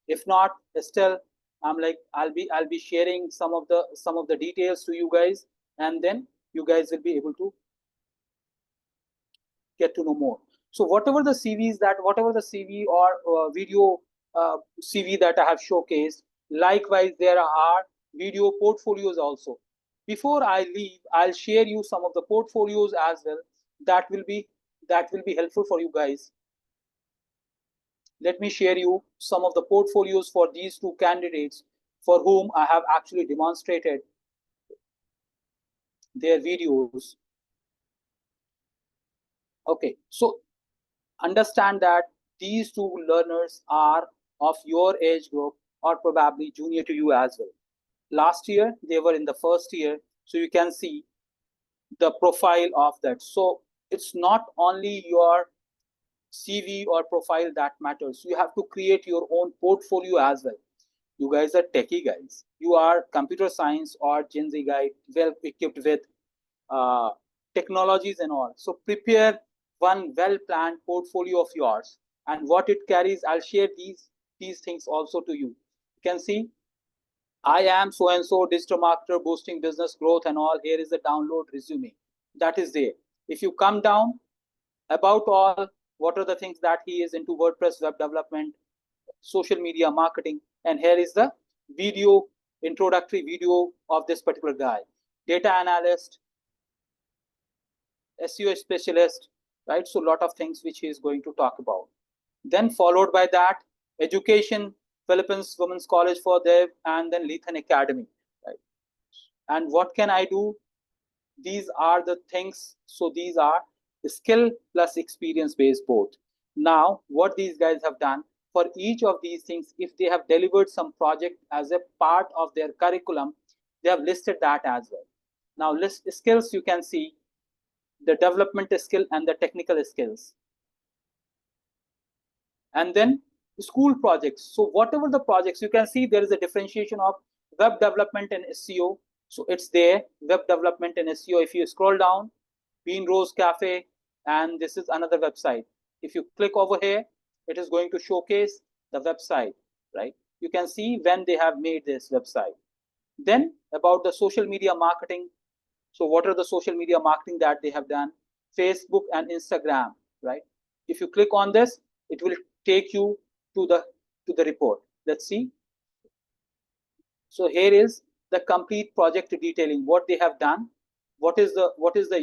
If not, still I'll be sharing some of the details to you guys, and then you guys will be able to get to know more. So whatever the CV or video CV that I have showcased, likewise there are video portfolios also. Before I leave, I'll share you some of the portfolios as well. That will be helpful for you guys. Let me share you some of the portfolios for these two candidates for whom I have actually demonstrated their videos. Okay, so understand that these two learners are of your age group, or probably junior to you as well. Last year they were in the first year, so you can see the profile of that. So it's not only your CV or profile that matters. You have to create your own portfolio as well. You guys are techie guys. You are computer science or Gen Z guy, well equipped with technologies and all. So prepare one well-planned portfolio of yours, and what it carries. I'll share these things also to you. You can see, I am so and so digital marketer boosting business growth and all. Here is the download resume. That is there. If you come down, about all, what are the things that he is into: WordPress, web development, social media marketing. And here is the video, introductory video of this particular guy: data analyst, SEO specialist, right? So a lot of things which he is going to talk about. Then followed by that, education, Philippines Women's College for Dev, and then Lethan Academy, right? And what can I do? These are the things. So these are skill plus experience based both. Now, what these guys have done for each of these things, if they have delivered some project as a part of their curriculum, they have listed that as well. Now, list skills, you can see the development skill and the technical skills. And then school projects. So whatever the projects, you can see there is a differentiation of web development and SEO. So it's there, web development and SEO. If you scroll down, Bean Rose Cafe, and this is another website. If you click over here, it is going to showcase the website, right? You can see when they have made this website. Then about the social media marketing. So what are the social media marketing that they have done? Facebook and Instagram, right? If you click on this, it will take you to the report. Let's see. So here is the complete project detailing, what they have done, what is the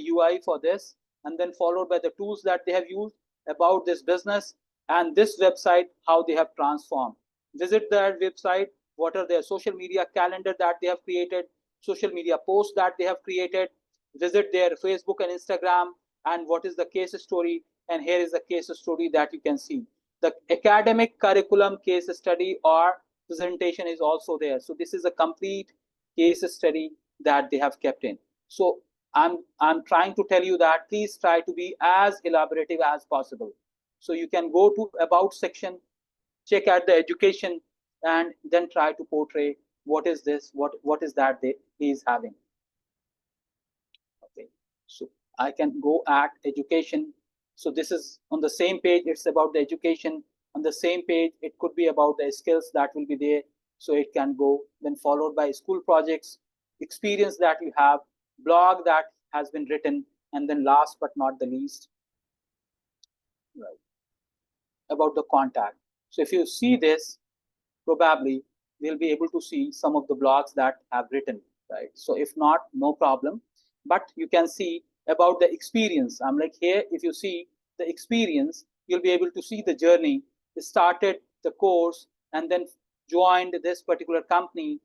UI for this, and then followed by the tools that they have used, about this business, and this website, how they have transformed. Visit their website, what are their social media calendar that they have created, social media posts that they have created. Visit their Facebook and Instagram, and what is the case story. And here is the case story that you can see, the academic curriculum case study, or presentation is also there. So this is a complete case study that they have kept in. So I'm trying to tell you that please try to be as elaborative as possible. So you can go to about section, check out the education, and then try to portray what is this, what is that he is having. Okay, so I can go at education. So this is on the same page, it's about the education. On the same page, it could be about the skills that will be there. So it can go, then followed by school projects, experience that you have, blog that has been written, and then last but not the least, right, about the contact. So if you see this, probably we'll be able to see some of the blogs that have written, right? So if not, no problem. But you can see about the experience. I'm like here, if you see the experience, you'll be able to see the journey. Started the course and then joined this particular company.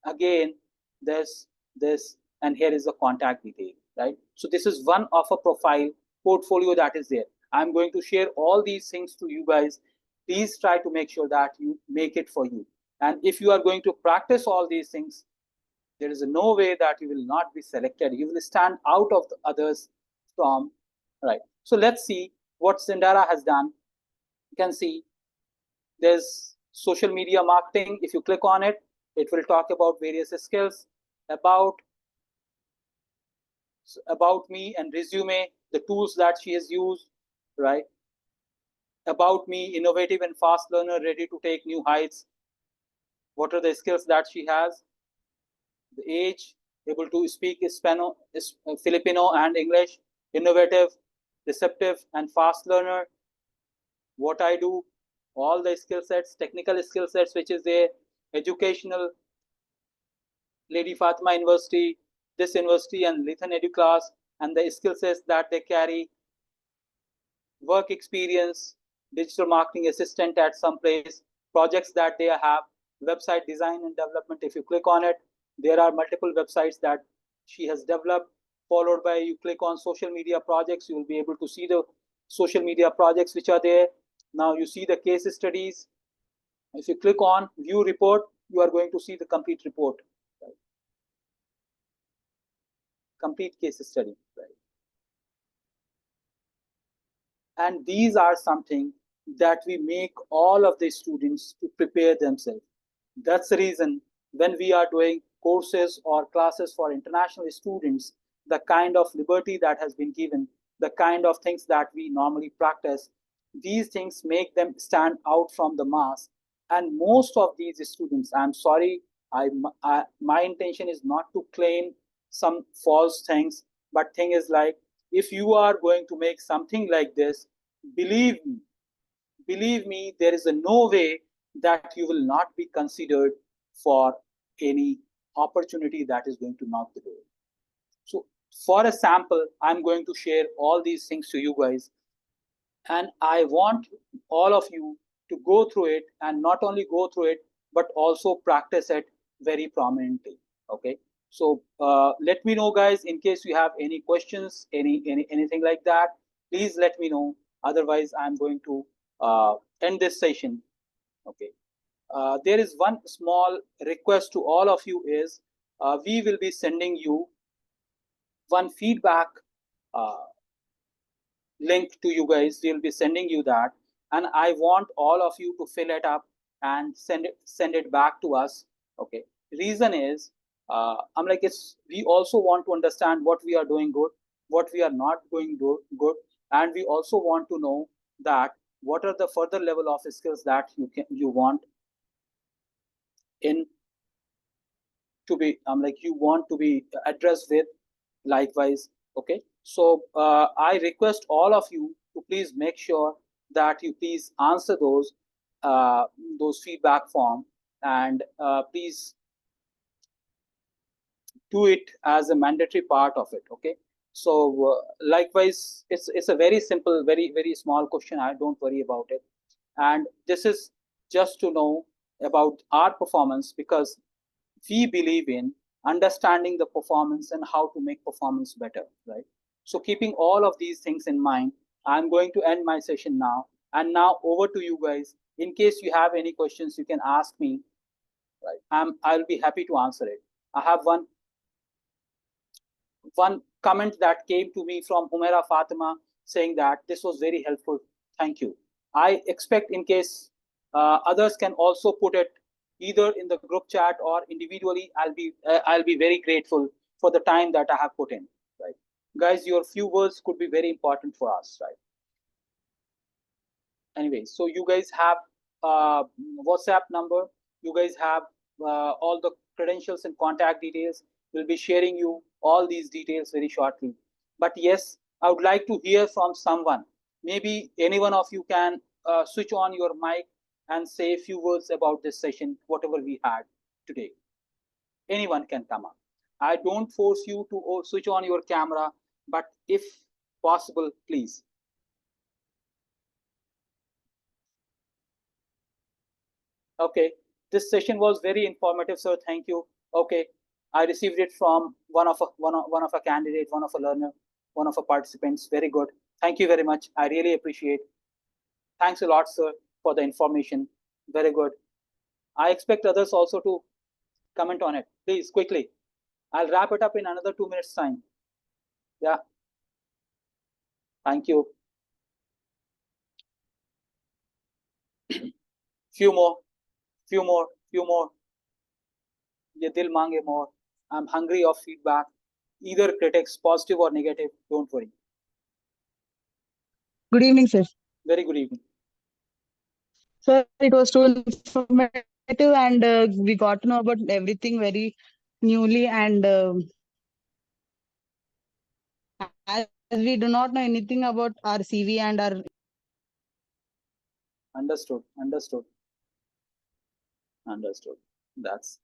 Again, this, and here is the contact detail, right? So this is one of a profile portfolio that is there. I'm going to share all these things to you guys. Please try to make sure that you make it for you. And if you are going to practice all these things, there is no way that you will not be selected. You will stand out of the others from, right? So let's see what Sindara has done. You can see there's social media marketing. If you click on it, it will talk about various skills, about me and resume, the tools that she has used, right? About me, innovative and fast learner, ready to take new heights. What are the skills that she has? The age, able to speak Filipino and English, innovative, receptive, and fast learner. What I do, all the skill sets, technical skill sets, which is there, educational, Lady Fatima University, this university, and Lithan Edu class, and the skill sets that they carry, work experience, digital marketing assistant at some place, projects that they have, website design and development. If you click on it, there are multiple websites that she has developed, followed by you click on social media projects, you will be able to see the social media projects which are there. Now you see the case studies. If you click on view report, you are going to see the complete report, right? Complete case study, right? And these are something that we make all of the students to prepare themselves. That's the reason when we are doing courses or classes for international students, the kind of liberty that has been given, the kind of things that we normally practice, these things make them stand out from the mass. And most of these students, I'm sorry, my intention is not to claim some false things, but thing is like, if you are going to make something like this, believe me, there is no way that you will not be considered for any opportunity that is going to knock the door. So for a sample, I'm going to share all these things to you guys. And I want all of you to go through it, and not only go through it, but also practice it very prominently. Okay. So let me know, guys, in case you have any questions, anything like that, please let me know. Otherwise, I'm going to end this session. Okay. There is one small request to all of you is we will be sending you one feedback link to you guys. We'll be sending you that, and I want all of you to fill it up and send it back to us. Okay. Reason is I'm like, we also want to understand what we are doing good, what we are not doing good, and we also want to know that what are the further level of skills that you want in to be you want to be addressed with. Likewise, okay. So I request all of you to please make sure that you please answer those feedback form, and please do it as a mandatory part of it. Okay. So likewise, it's a very simple, very small question. I don't worry about it, and this is just to know about our performance, because we believe in understanding the performance and how to make performance better, right? So keeping all of these things in mind, I'm going to end my session now. And now over to you guys. In case you have any questions, you can ask me. Right, I'll be happy to answer it. I have one comment that came to me from Humaira Fatima saying that this was very helpful. Thank you. I expect in case others can also put it either in the group chat or individually, I'll be very grateful for the time that I have put in. Right, guys, your few words could be very important for us. Right. Anyway, so you guys have WhatsApp number. You guys have all the credentials and contact details. We'll be sharing you all these details very shortly. But yes, I would like to hear from someone. Maybe any one of you can switch on your mic and say a few words about this session, whatever we had today. Anyone can come up. I don't force you to switch on your camera, but if possible, please. Okay, this session was very informative, sir. Thank you. Okay, I received it from one of a candidate, one of a learner, one of a participants. Very good. Thank you very much. I really appreciate. Thanks a lot, sir, for the information. Very good. I expect others also to comment on it. Please, quickly. I'll wrap it up in another 2 minutes time. Yeah. Thank you. Few more. Ye dil mange more. I'm hungry of feedback, either critics, positive or negative. Don't worry. Good evening, sir. Very good evening. Sir, it was too informative and we got to know about everything very newly and as we do not know anything about our CV and our... Understood. That's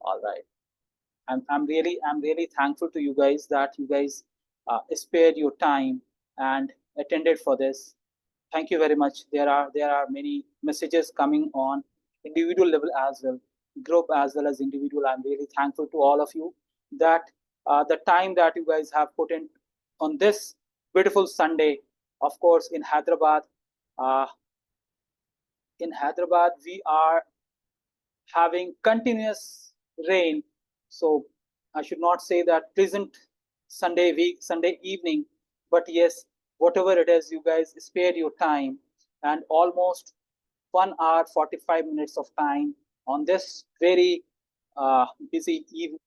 all right. I'm really thankful to you guys that you guys spared your time and attended for this. Thank you very much. There are many messages coming on individual level as well, group as well as individual. I'm really thankful to all of you that the time that you guys have put in on this beautiful Sunday. Of course, in Hyderabad, we are having continuous rain. So I should not say that pleasant Sunday evening, but yes, whatever it is, you guys spared your time and almost 1 hour 45 minutes of time on this very busy evening